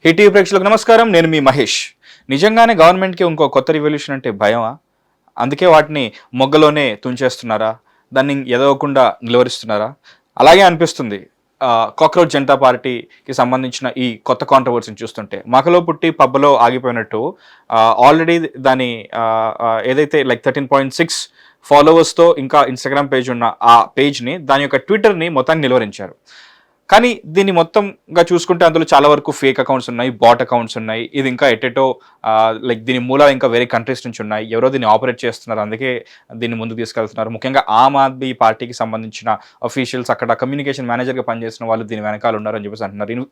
Hit ప్రేక్షకులకు నమస్కారం. నేను మీ మహేష్. నిజంగానే గవర్నమెంట్కి ఇంకో కొత్త రివల్యూషన్ అంటే భయమా? అందుకే వాటిని మొగ్గలోనే తుంచేస్తున్నారా? దాన్ని ఎదవకుండా నిలువరిస్తున్నారా? అలాగే అనిపిస్తుంది కాక్రోచ్ జనతా పార్టీకి సంబంధించిన ఈ కొత్త కాంట్రవర్సీని చూస్తుంటే. మకలో పుట్టి పబ్బలో ఆగిపోయినట్టు ఆల్రెడీ దాని ఏదైతే లైక్ 13.6 ఫాలోవర్స్తో ఇంకా ఇన్స్టాగ్రామ్ పేజ్ ఉన్న ఆ పేజ్ని, దాని యొక్క ట్విట్టర్ని మొత్తాన్ని నిలువరించారు. కానీ దీన్ని మొత్తంగా చూసుకుంటే అందులో చాలా వరకు ఫేక్ అకౌంట్స్ ఉన్నాయి, బాట్ అకౌంట్స్ ఉన్నాయి. ఇది ఇంకా ఎటెటో లైక్ దీని మూలాలు ఇంకా వేరే కంట్రీస్ నుంచి ఉన్నాయి. ఎవరో దీన్ని ఆపరేట్ చేస్తున్నారు, అందుకే దీన్ని ముందుకు తీసుకెళ్తున్నారు. ముఖ్యంగా ఆమ్ ఆద్మీ పార్టీకి సంబంధించిన అఫీషియల్స్, అక్కడ కమ్యూనికేషన్ మేనేజర్గా పనిచేసిన వాళ్ళు దీని వెనకాల ఉన్నారని చెప్పేసి అంటున్నారు.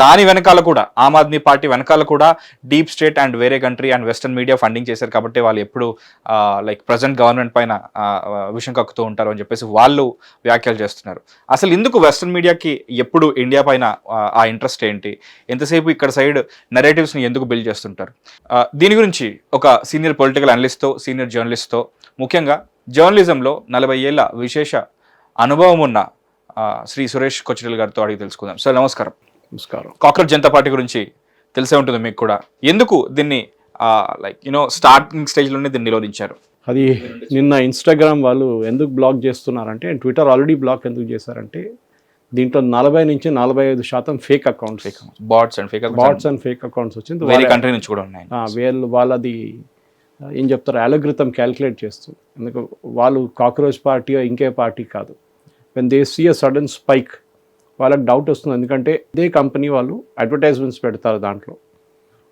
దాని వెనకాల కూడా ఆమ్ ఆద్మీ పార్టీ వెనకాల కూడా డీప్ స్టేట్ అండ్ వేరే country and western media funding చేశారు. కాబట్టి వాళ్ళు ఎప్పుడు లైక్ ప్రజెంట్ గవర్నమెంట్ పైన విషయం కక్కుతూ ఉంటారు అని చెప్పేసి వాళ్ళు వ్యాఖ్యలు చేస్తున్నారు. అసలు ఎందుకు వెస్టర్న్ మీడియాకి ఎప్పుడు ఇండియా పైన ఆ ఇంట్రెస్ట్ ఏంటి? ఎంతసేపు ఇక్కడ సైడ్ నెరేటివ్స్ని ఎందుకు బిల్డ్ చేస్తుంటారు? దీని గురించి ఒక సీనియర్ పొలిటికల్ అనలిస్ట్తో, సీనియర్ జర్నలిస్ట్తో, ముఖ్యంగా జర్నలిజంలో 40 ఏళ్ల విశేష అనుభవం ఉన్న శ్రీ సురేష్ కొచ్చిరెల్ గారితో అడిగి తెలుసుకుందాం. సార్ నమస్కారం. నమస్కారం. కాక్రోచ్ జనతా పార్టీ గురించి తెలిసే ఉంటుంది మీకు కూడా. ఎందుకు దీన్ని లైక్ స్టార్టింగ్ స్టేజ్లోనే దీన్ని నిరోధించారు? అది నిన్న ఇన్స్టాగ్రామ్ వాళ్ళు ఎందుకు బ్లాక్ చేస్తున్నారంటే, ట్విట్టర్ ఆల్రెడీ బ్లాక్ ఎందుకు చేశారంటే, దీంట్లో 40 నుంచి 45% fake accounts, bots and fake accounts వచ్చింది. వేరే కంట్రీ నుంచి కూడా ఉన్నాయి. వాళ్ళది ఏం చెప్తారు, అలోగ్రిథం క్యాలిక్యులేట్ చేస్తూ. ఎందుకు వాళ్ళు కాక్రోచ్ పార్టీ ఇంకే పార్టీ కాదు. When they see a sudden spike వాళ్ళకి డౌట్ వస్తుంది. ఎందుకంటే ఇదే కంపెనీ వాళ్ళు అడ్వర్టైజ్మెంట్స్ పెడతారు. దాంట్లో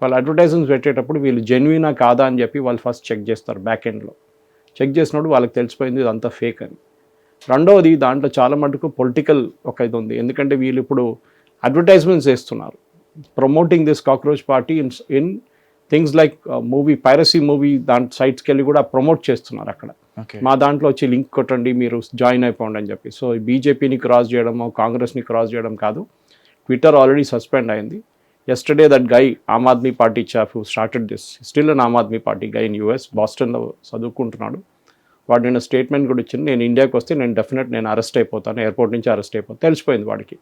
వాళ్ళు అడ్వర్టైజ్మెంట్స్ పెట్టేటప్పుడు వీళ్ళు జెన్యునా కాదా అని చెప్పి వాళ్ళు ఫస్ట్ చెక్ చేస్తారు. బ్యాక్ ఎండ్లో చెక్ చేసినప్పుడు వాళ్ళకి తెలిసిపోయింది ఇదంతా ఫేక్ అని. రెండవది, దాంట్లో చాలా మటుకు పొలిటికల్ ఒక ఇది ఉంది. ఎందుకంటే వీళ్ళు ఇప్పుడు అడ్వర్టైజ్మెంట్స్ చేస్తున్నారు, promoting this cockroach party in things like piracy movie దాంట్ సైట్స్కి వెళ్ళి కూడా ప్రమోట్ చేస్తున్నారు. అక్కడ మా దాంట్లో వచ్చి లింక్ కొట్టండి, మీరు జాయిన్ అయిపోండి అని చెప్పి. సో బీజేపీని క్రాస్ చేయడమో కాంగ్రెస్ని క్రాస్ చేయడం కాదు. ట్విట్టర్ ఆల్రెడీ సస్పెండ్ అయింది. yesterday that guy, Aam Aadmi Party chap who started this, still an Aam Aadmi Party guy in US, బాస్టన్లో చదువుకుంటున్నాడు. వాడు నేను స్టేట్మెంట్ కూడా ఇచ్చింది, నేను ఇండియాకి వస్తే నేను అరెస్ట్ అయిపోతాను, ఎయిర్పోర్ట్ నుంచి అరెస్ట్ అయిపోతాను. తెలిసిపోయింది వాడికి.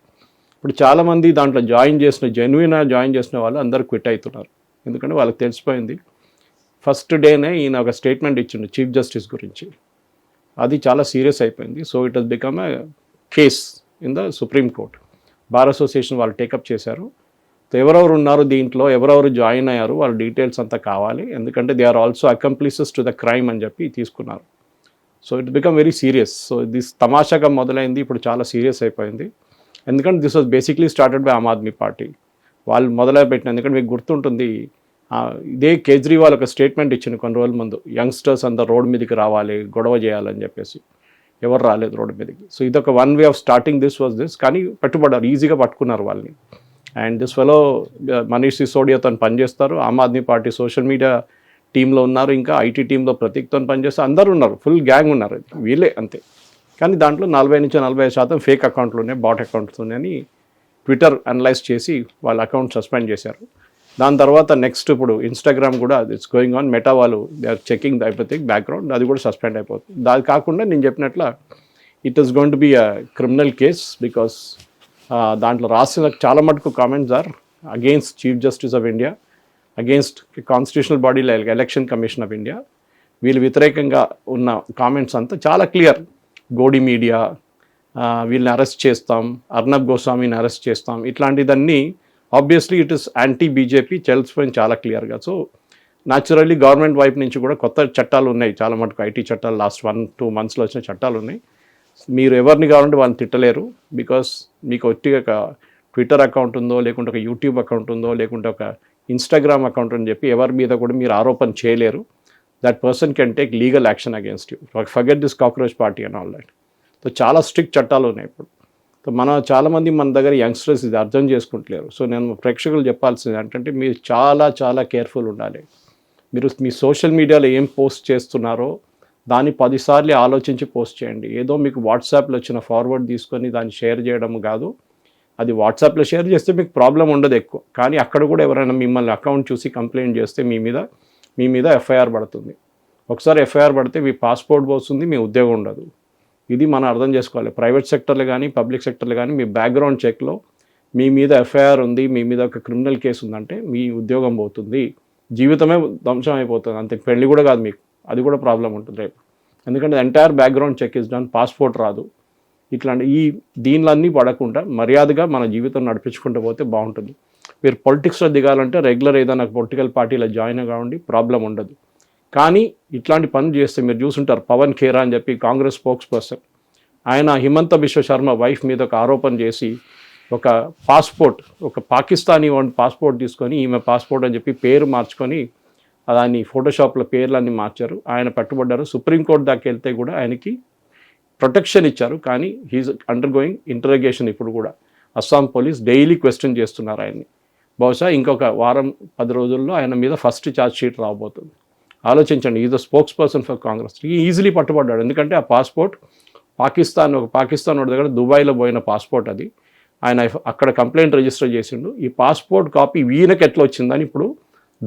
ఇప్పుడు చాలామంది దాంట్లో జాయిన్ చేసిన వాళ్ళు అందరూ క్విట్ అవుతున్నారు. ఎందుకంటే వాళ్ళకి తెలిసిపోయింది. ఫస్ట్ డేనే ఈయన ఒక స్టేట్మెంట్ ఇచ్చిండు చీఫ్ జస్టిస్ గురించి. అది చాలా సీరియస్ అయిపోయింది. So it has become a case in the supreme court. Bar association వాళ్ళు టేకప్ చేశారు. ఎవరెవరు ఉన్నారు దీంట్లో, ఎవరెవరు జాయిన్ అయ్యారు, వాళ్ళ డీటెయిల్స్ అంతా కావాలి. ఎందుకంటే they are also accomplices to the crime అని చెప్పి తీసుకున్నారు. So it become very serious. So this తమాషాగా మొదలైంది, ఇప్పుడు చాలా సీరియస్ అయిపోయింది. ఎందుకంటే this was basically started by Aam Aadmi party. వాళ్ళు మొదలుపెట్టిన, ఎందుకంటే మీకు గుర్తుంటుంది, ఇదే కేజ్రీవాల్ ఒక స్టేట్మెంట్ ఇచ్చింది కొన్ని రోజుల ముందు, యంగ్స్టర్స్ అంతా రోడ్ మీదకి రావాలి, గొడవ చేయాలని చెప్పేసి. ఎవరు రాలేదు రోడ్డు మీదకి. సో ఇదొక one way of starting this. కానీ పట్టుబడ్డారు, ఈజీగా పట్టుకున్నారు వాళ్ళని. అండ్ దిస్ ఫెలో మనీష్ సిసోడియాతో పనిచేస్తారు, ఆమ్ ఆద్మీ పార్టీ సోషల్ మీడియా టీంలో ఉన్నారు, ఇంకా ఐటీ టీంలో ప్రతీక్తో పనిచేస్తారు, అందరూ ఉన్నారు, ఫుల్ గ్యాంగ్ ఉన్నారు. వీళ్ళే అంతే. కానీ దాంట్లో 40 నుంచి 45% ఫేక్ అకౌంట్లు ఉన్నాయి, బాట్ అకౌంట్స్ ఉన్నాయని ట్విట్టర్ అనలైజ్ చేసి వాళ్ళ అకౌంట్ సస్పెండ్ చేశారు. దాని తర్వాత నెక్స్ట్ ఇప్పుడు ఇన్స్టాగ్రామ్ కూడా ఇట్స్ గోయింగ్ ఆన్. మెటా వాళ్ళు they are checking the everything background, అది కూడా సస్పెండ్ అయిపోతుంది. దాని కాకుండా నేను చెప్పినట్ల it is going to be a criminal case. Because దాంట్లో రాసిన చాలా మటుకు comments are against chief justice of India, against constitutional body like election commission of India. వీళ్ళు వ్యతిరేకంగా ఉన్న కామెంట్స్ అంతా చాలా క్లియర్. గోడి మీడియా, వీళ్ళని అరెస్ట్ చేస్తాం, అర్నబ్ గోస్వామిని అరెస్ట్ చేస్తాం, ఇట్లాంటిదన్నీ obviously it is anti BJP తెలిసిపోయింది చాలా క్లియర్గా. సో న్యాచురల్లీ గవర్నమెంట్ వైపు నుంచి కూడా కొత్త చట్టాలు ఉన్నాయి, చాలా మటుకు ఐటీ చట్టాలు లాస్ట్ 1-2 మంత్స్లో వచ్చిన చట్టాలు ఉన్నాయి. మీరు ఎవరిని కావాలంటే వాళ్ళని తిట్టలేరు. బికాస్ మీకు ఒట్టిగా ఒక ట్విట్టర్ అకౌంట్ ఉందో, లేకుంటే ఒక యూట్యూబ్ అకౌంట్ ఉందో, లేకుంటే ఒక ఇన్స్టాగ్రామ్ అకౌంట్ అని చెప్పి ఎవరి మీద కూడా మీరు ఆరోపణ చేయలేరు. That person can take legal action against you. Forget this cockroach party and all that. So చాలా స్ట్రిక్ట్ చట్టాలు ఉన్నాయి ఇప్పుడు. సో చాలామంది మన దగ్గర యంగ్స్టర్స్ ఇది అర్థం చేసుకుంటలేరు. సో నేను ప్రేక్షకులు చెప్పాల్సింది ఏంటంటే, మీరు చాలా చాలా కేర్ఫుల్ ఉండాలి. మీరు మీ సోషల్ మీడియాలో ఏం పోస్ట్ చేస్తున్నారో దాన్ని 10 సార్లు ఆలోచించి పోస్ట్ చేయండి. ఏదో మీకు వాట్సాప్లో వచ్చిన ఫార్వర్డ్ తీసుకొని దాన్ని షేర్ చేయడం కాదు. అది వాట్సాప్లో షేర్ చేస్తే మీకు ప్రాబ్లం ఉండదు ఎక్కువ. కానీ అక్కడ కూడా ఎవరైనా మిమ్మల్ని అకౌంట్ చూసి కంప్లైంట్ చేస్తే మీ మీద ఎఫ్ఐఆర్ పడుతుంది. ఒకసారి ఎఫ్ఐఆర్ పడితే మీ పాస్పోర్ట్ పోతుంది, మీ ఉద్యోగం ఉండదు. ఇది మనం అర్థం చేసుకోవాలి. ప్రైవేట్ సెక్టర్లో కానీ పబ్లిక్ సెక్టర్లో కానీ మీ బ్యాక్గ్రౌండ్ చెక్లో మీ మీద ఎఫ్ఐఆర్ ఉంది, మీ మీద ఒక క్రిమినల్ కేసు ఉందంటే మీ ఉద్యోగం పోతుంది, జీవితమే ధ్వంసం అయిపోతుంది. అంతే, పెళ్లి కూడా కాదు మీకు, అది కూడా ప్రాబ్లం ఉంటుంది రేపు. ఎందుకంటే entire background check is done, passport రాదు. ఇట్లాంటి దీనిలన్నీ పడకుండా మర్యాదగా మన జీవితం నడిపించుకుంటూ పోతే బాగుంటుంది. మీరు పొలిటిక్స్లో దిగాలంటే రెగ్యులర్ ఏదైనా పొలిటికల్ పార్టీలో జాయిన్ కావండి, ప్రాబ్లం ఉండదు. కానీ ఇట్లాంటి పనులు చేస్తే మీరు చూసుంటారు, పవన్ ఖేరా అని చెప్పి కాంగ్రెస్ స్పోక్స్ పర్సన్, ఆయన హిమంత బిశ్వ శర్మ వైఫ్ మీద ఒక ఆరోపణ చేసి ఒక పాస్పోర్ట్, ఒక పాకిస్తానీ పాస్పోర్ట్ తీసుకొని ఈమె పాస్పోర్ట్ అని చెప్పి పేరు మార్చుకొని దాన్ని ఫోటోషాప్లో పేర్లన్నీ మార్చారు. ఆయన పట్టుబడ్డారు. సుప్రీంకోర్టు దాకా వెళ్తే కూడా ఆయనకి ప్రొటెక్షన్ ఇచ్చారు. కానీ హీఈస్ అండర్ గోయింగ్ ఇంటరోగేషన్. ఇప్పుడు కూడా అస్సాం పోలీస్ డైలీ క్వశ్చన్ చేస్తున్నారు ఆయన్ని. బహుశా ఇంకొక వారం 10 రోజుల్లో ఆయన మీద ఫస్ట్ ఛార్జ్ షీట్ రాబోతుంది. ఆలోచించండి, is the spokesperson for Congress. Easily పట్టుబడ్డాడు. ఎందుకంటే ఆ పాస్పోర్ట్ పాకిస్తాన్ వాడి దగ్గర దుబాయ్లో పోయిన పాస్పోర్ట్ అది. ఆయన అక్కడ కంప్లైంట్ రిజిస్టర్ చేసిండు. ఈ పాస్పోర్ట్ కాపీ వీళ్ళకి ఎట్లా వచ్చిందని ఇప్పుడు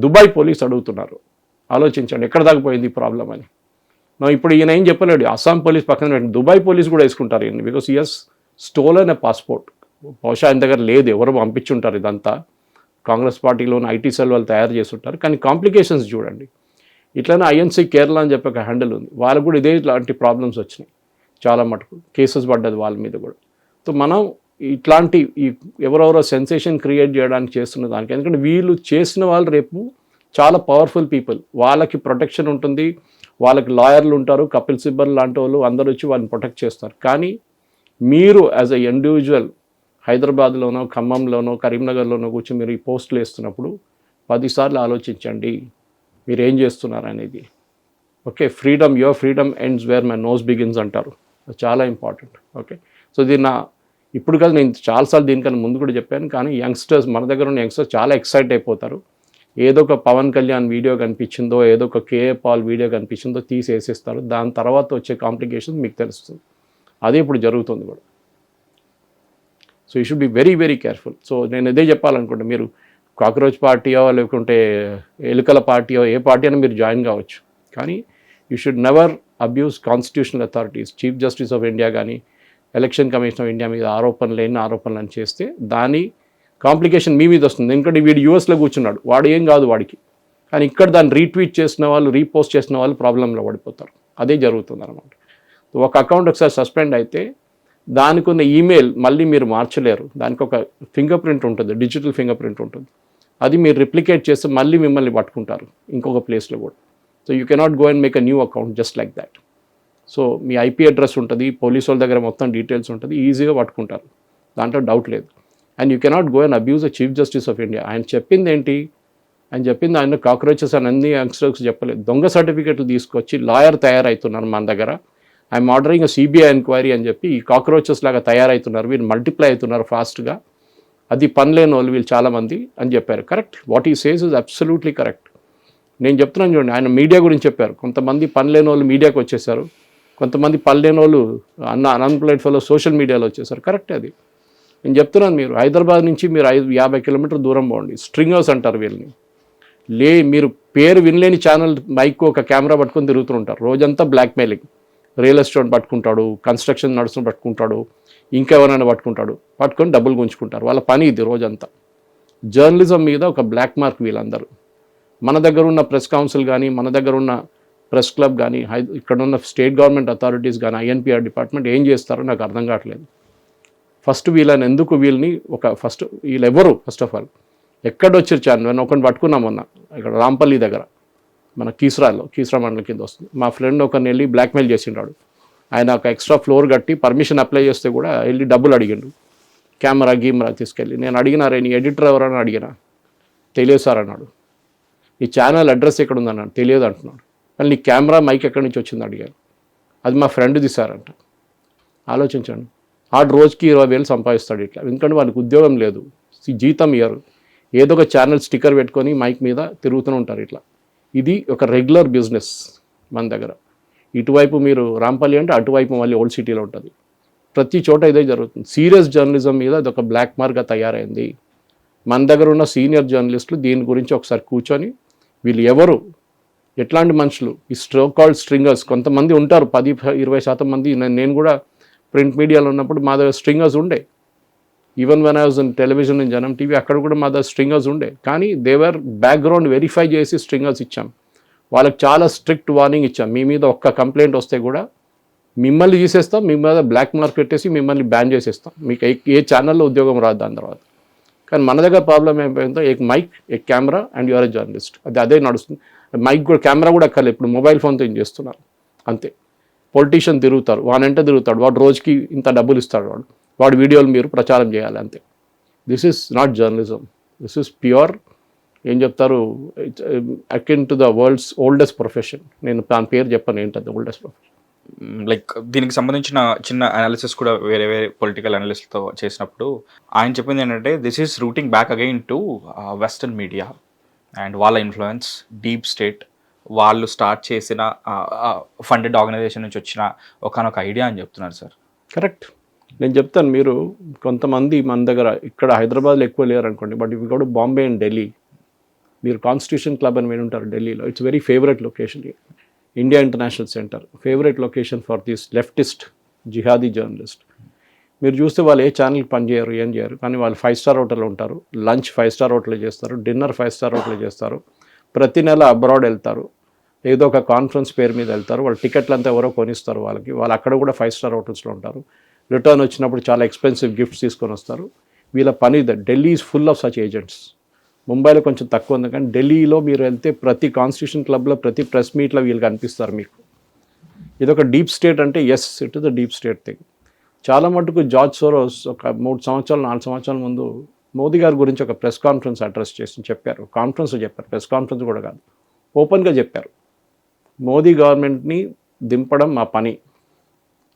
దుబాయ్ పోలీస్ అడుగుతున్నారు. ఆలోచించండి ఎక్కడ దాకా పోయింది ఈ ప్రాబ్లం అని. ఇప్పుడు ఈయన ఏం చెప్పలేడు, అస్సాం పోలీస్ పక్కన పెట్టి దుబాయ్ పోలీస్ కూడా వేసుకుంటారు ఈయన, because he's stolen a passport. బహుశా ఆయన దగ్గర లేదు, ఎవరు పంపించుంటారు. ఇదంతా కాంగ్రెస్ పార్టీలోని ఐటీ సెల్ వాళ్ళు తయారు చేస్తుంటారు. కానీ కాంప్లికేషన్స్ చూడండి. ఇట్లనే ఐఎన్సీ కేరళ అని చెప్పి ఒక హ్యాండిల్ ఉంది, వాళ్ళకు కూడా ఇదే ఇట్లాంటి ప్రాబ్లమ్స్ వచ్చినాయి. చాలా మటుకు కేసెస్ పడ్డది వాళ్ళ మీద కూడా. సో మనం ఇట్లాంటి ఎవరెవరో సెన్సేషన్ క్రియేట్ చేయడానికి చేస్తున్న దానికి, ఎందుకంటే వీళ్ళు చేసిన వాళ్ళు రేపు చాలా పవర్ఫుల్ పీపుల్, వాళ్ళకి ప్రొటెక్షన్ ఉంటుంది, వాళ్ళకి లాయర్లు ఉంటారు, కపిల్ సిబ్బల్ లాంటి వాళ్ళు అందరూ వచ్చి వాళ్ళని ప్రొటెక్ట్ చేస్తారు. కానీ మీరు యాజ్ ఎ ఇండివిజువల్ హైదరాబాద్లోనో, ఖమ్మంలోనో, కరీంనగర్లోనో కూర్చొని మీరు ఈ పోస్టులు వేస్తున్నప్పుడు 10 సార్లు ఆలోచించండి మీరు ఏం చేస్తున్నారు అనేది. Okay, your freedom ends where my nose begins అంటారు. చాలా ఇంపార్టెంట్. ఓకే, సో దీన్ని ఇప్పుడు కాదు, నేను చాలాసార్లు దీనికన్నా ముందు కూడా చెప్పాను. కానీ యంగ్స్టర్స్, మన దగ్గర ఉన్న యంగ్స్టర్స్ చాలా ఎక్సైట్ అయిపోతారు. ఏదో ఒక పవన్ కళ్యాణ్ వీడియో కనిపించిందో, ఏదో ఒక కేఏ పాల్ వీడియో కనిపించిందో తీసి వేసేస్తారు. దాని తర్వాత వచ్చే కాంప్లికేషన్స్ మీకు తెలుస్తుంది. అదే ఇప్పుడు జరుగుతుంది కూడా. So you should be very very careful. So నేను ఇదే చెప్పాలనుకుంటే, మీరు కాక్రోచ్ పార్టీయో లేకుంటే ఎలుకల పార్టీయో ఏ పార్టీ అయినా మీరు జాయిన్ కావచ్చు. కానీ you should never abuse constitutional authorities. Chief justice of India కానీ ఎలక్షన్ కమిషన్ ఆఫ్ ఇండియా మీద ఆరోపణలు అని చేస్తే దాని కాంప్లికేషన్ మీ మీద వస్తుంది. ఎందుకంటే వీడు యూఎస్లో కూర్చున్నాడు, వాడు ఏం కాదు వాడికి. కానీ ఇక్కడ దాన్ని రీట్వీట్ చేసిన వాళ్ళు, రీపోస్ట్ చేసిన వాళ్ళు ప్రాబ్లంలో పడిపోతారు. అదే జరుగుతుంది అనమాట. ఒక అకౌంట్ ఒకసారి సస్పెండ్ అయితే దానికి ఉన్న ఈమెయిల్ మళ్ళీ మీరు మార్చలేరు. దానికి ఒక ఫింగర్ ప్రింట్ ఉంటుంది, డిజిటల్ ఫింగర్ ప్రింట్ ఉంటుంది. అది మీరు రిప్లికేట్ చేస్తే మళ్ళీ మిమ్మల్ని పట్టుకుంటారు ఇంకొక ప్లేస్లో కూడా. So you cannot go and make a new account just like that. So me IP address ఉంటుంది, పోలీసు వాళ్ళ దగ్గర మొత్తం డీటెయిల్స్ ఉంటుంది, ఈజీగా పట్టుకుంటారు, దాంట్లో డౌట్ లేదు. And you cannot go and abuse the chief justice of India. ఆయన చెప్పింది ఏంటి? ఆయన కాక్రోచెస్ అని అన్ని యంగ్స్టర్స్ చెప్పలేదు. దొంగ సర్టిఫికెట్లు తీసుకొచ్చి లాయర్ తయారవుతున్నారు మన దగ్గర. ఐఎమ్ ఆర్డరింగ్ సిబిఐ ఎంక్వైరీ అని చెప్పి ఈ కాక్రోచెస్ లాగా తయారవుతున్నారు, వీళ్ళు మల్టిప్లై అవుతున్నారు ఫాస్ట్గా. అది పనిలేని వాళ్ళు వీళ్ళు చాలామంది అని చెప్పారు. కరెక్ట్, వాట్ ఈ సేస్ ఇస్ అబ్సల్యూట్లీ కరెక్ట్. నేను చెప్తున్నాను చూడండి, ఆయన మీడియా గురించి చెప్పారు. కొంతమంది పనిలేని వాళ్ళు మీడియాకి వచ్చేసారు, కొంతమంది పనిలేని వాళ్ళు అన్ఎంప్లాయిడ్ ఫెలో సోషల్ మీడియాలో వచ్చేసారు. కరెక్ట్ అది. నేను చెప్తున్నాను, మీరు హైదరాబాద్ నుంచి మీరు 50 కిలోమీటర్ దూరం పోండి, స్ట్రింగర్స్ అంటారు వీళ్ళని. మీరు పేరు వినలేని ఛానల్ మైక్ ఒక కెమెరా పట్టుకొని తిరుగుతుంటారు రోజంతా. బ్లాక్మెయిలింగ్, రియల్ ఎస్టేట్ పట్టుకుంటాడు, కన్స్ట్రక్షన్ నడుస్తున్న పట్టుకుంటాడు, ఇంకెవరైనా పట్టుకొని డబ్బులు గుంజుకుంటారు. వాళ్ళ పని ఇది రోజంతా. జర్నలిజం మీద ఒక బ్లాక్ మార్క్ వీళ్ళందరూ. మన దగ్గర ఉన్న ప్రెస్ కౌన్సిల్ కానీ, మన దగ్గర ఉన్న ప్రెస్ క్లబ్ కానీ, ఇక్కడ ఉన్న స్టేట్ గవర్నమెంట్ అథారిటీస్ కానీ, ఐఎన్పిఆర్ డిపార్ట్మెంట్ ఏం చేస్తారో నాకు అర్థం కావట్లేదు. ఫస్ట్ వీళ్ళని వీళ్ళెవరు ఫస్ట్ ఆఫ్ ఆల్ ఎక్కడొచ్చారు ఛానల్? నేను ఒకరిని పట్టుకున్నాం మొన్న ఇక్కడ రాంపల్లి దగ్గర, మన కీసరా మండలం కింద వస్తుంది. మా ఫ్రెండ్ ఒకరిని వెళ్ళి బ్లాక్మెయిల్ చేసిండాడు. ఆయన ఒక ఎక్స్ట్రా ఫ్లోర్ కట్టి పర్మిషన్ అప్లై చేస్తే కూడా వెళ్ళి డబ్బులు అడిగిండు, కెమెరా తీసుకెళ్ళి. నేను అడిగినారే నీ ఎడిటర్ ఎవరని అడిగినా, తెలియదు సార్ అన్నాడు. నీ ఛానల్ అడ్రస్ ఎక్కడ ఉందన్నాడు, తెలియదు అంటున్నాడు. మళ్ళీ నీ కెమెరా మైక్ ఎక్కడి నుంచి వచ్చింది అడిగాను. అది మా ఫ్రెండ్ తీశారంట. ఆలోచించండి, ఆడు రోజుకి 20,000 సంపాదిస్తాడు ఇట్లా. ఎందుకంటే వాళ్ళకి ఉద్యోగం లేదు, జీతం ఇయ్యరు, ఏదో ఒక ఛానల్ స్టిక్కర్ పెట్టుకొని మైక్ మీద తిరుగుతూ ఉంటారు ఇట్లా. ఇది ఒక రెగ్యులర్ బిజినెస్ మన దగ్గర. ఇటువైపు మీరు రాంపల్లి అంటే అటువైపు మళ్ళీ ఓల్డ్ సిటీలో ఉంటుంది. ప్రతి చోట ఇదే జరుగుతుంది. సీరియస్ జర్నలిజం మీద అది ఒక బ్లాక్ మార్క్గా తయారైంది. మన దగ్గర ఉన్న సీనియర్ జర్నలిస్టులు దీని గురించి ఒకసారి కూర్చొని, వీళ్ళు ఎవరు, ఎట్లాంటి మనుషులు, ఈ కాల్డ్ స్ట్రింగర్స్ కొంతమంది ఉంటారు, 10-20% మంది. నేను కూడా ప్రింట్ మీడియాలో ఉన్నప్పుడు మా దగ్గర స్ట్రింగర్స్ ఉండే. Even when I was in television in జనం టీవీ అక్కడ కూడా మా దగ్గర స్ట్రింగర్స్ ఉండే, కానీ దేవర్ బ్యాక్గ్రౌండ్ వెరిఫై చేసి స్ట్రింగర్స్ ఇచ్చాం. వాళ్ళకి చాలా స్ట్రిక్ట్ వార్నింగ్ ఇచ్చాం, మీ మీద ఒక్క కంప్లైంట్ వస్తే కూడా మిమ్మల్ని తీసేస్తాం, మీ మీద బ్లాక్ మార్క్ పెట్టేసి మిమ్మల్ని బ్యాన్ చేసేస్తాం, మీకు ఏ ఛానల్లో ఉద్యోగం రాదు దాని తర్వాత. కానీ మన దగ్గర ప్రాబ్లం ఏమైపోయిందో a mic a camera and you're a journalist, అదే నడుస్తుంది. మైక్ కూడా కెమెరా కూడా అక్కర్లేదు, ఇప్పుడు మొబైల్ ఫోన్తో ఏం చేస్తున్నారు అంతే. పొలిటీషియన్ తిరుగుతారు, వాడంటే తిరుగుతాడు, వాడు రోజుకి ఇంత డబ్బులు ఇస్తాడు, వాడు వీడియోలు మీరు ప్రచారం చేయాలి అంతే. This is not journalism, this is pure ఏం చెప్తారు akin to the world's oldest profession. నేను దాని పేరు చెప్పాను ఏంటంటే ఓల్డెస్ట్ ప్రొఫెషన్. లైక్ దీనికి సంబంధించిన చిన్న అనాలిసిస్ కూడా వేరే వేరే పొలిటికల్ అనలిస్ట్తో చేసినప్పుడు ఆయన చెప్పింది ఏంటంటే this is routing back again to western media and వాళ్ళ ఇన్ఫ్లుయెన్స్, డీప్ స్టేట్, వాళ్ళు స్టార్ట్ చేసిన ఫండెడ్ ఆర్గనైజేషన్ నుంచి వచ్చిన ఒకనొక ఐడియా అని చెప్తున్నారు సార్. కరెక్ట్, నేను చెప్తాను. మీరు కొంతమంది మన దగ్గర ఇక్కడ హైదరాబాద్లో ఎక్కువ లేరు అనుకోండి, బట్ ఇవి కూడా బాంబే అండ్ ఢిల్లీ, మీరు కాన్స్టిట్యూషన్ క్లబ్ అని వినుంటారు ఢిల్లీలో. It's very favourite location. India international centre favourite location for this leftist jihadi journalist. మీరు చూస్తే వాళ్ళు ఏ ఛానల్కి పనిచేయరు, ఏం చేయరు, కానీ వాళ్ళు 5 స్టార్ హోటల్లో ఉంటారు, లంచ్ 5 స్టార్ హోటల్లో చేస్తారు, డిన్నర్ 5 స్టార్ హోటల్లో చేస్తారు, ప్రతి నెల అబ్రాడ్ వెళ్తారు, ఏదో ఒక కాన్ఫరెన్స్ పేరు మీద వెళ్తారు, వాళ్ళ టికెట్లు అంతా ఎవరో కొనిస్తారు వాళ్ళకి, వాళ్ళు అక్కడ కూడా 5 స్టార్ హోటల్స్లో ఉంటారు. రిటర్న్ వచ్చినప్పుడు చాలా ఎక్స్పెన్సివ్ గిఫ్ట్స్ తీసుకొని వస్తారు. వీళ్ళ పని Delhi is full of such agents. ముంబైలో కొంచెం తక్కువ ఉంది, కానీ ఢిల్లీలో మీరు వెళ్తే ప్రతి కాన్స్టిట్యూషన్ క్లబ్లో ప్రతి ప్రెస్ మీట్లో వీళ్ళు కనిపిస్తారు మీకు. ఇదొక డీప్ స్టేట్ అంటే yes, it is the deep state thing. చాలా మటుకు జార్జ్ సోరోస్ ఒక 3 సంవత్సరాలు 4 సంవత్సరాల ముందు మోదీ గారి గురించి ఒక ప్రెస్ కాన్ఫరెన్స్ అడ్రస్ చేసి చెప్పారు. కాన్ఫరెన్స్లో చెప్పారు, ప్రెస్ కాన్ఫరెన్స్ కూడా కాదు, ఓపెన్గా చెప్పారు, మోదీ గవర్నమెంట్ని దింపడం మా పని.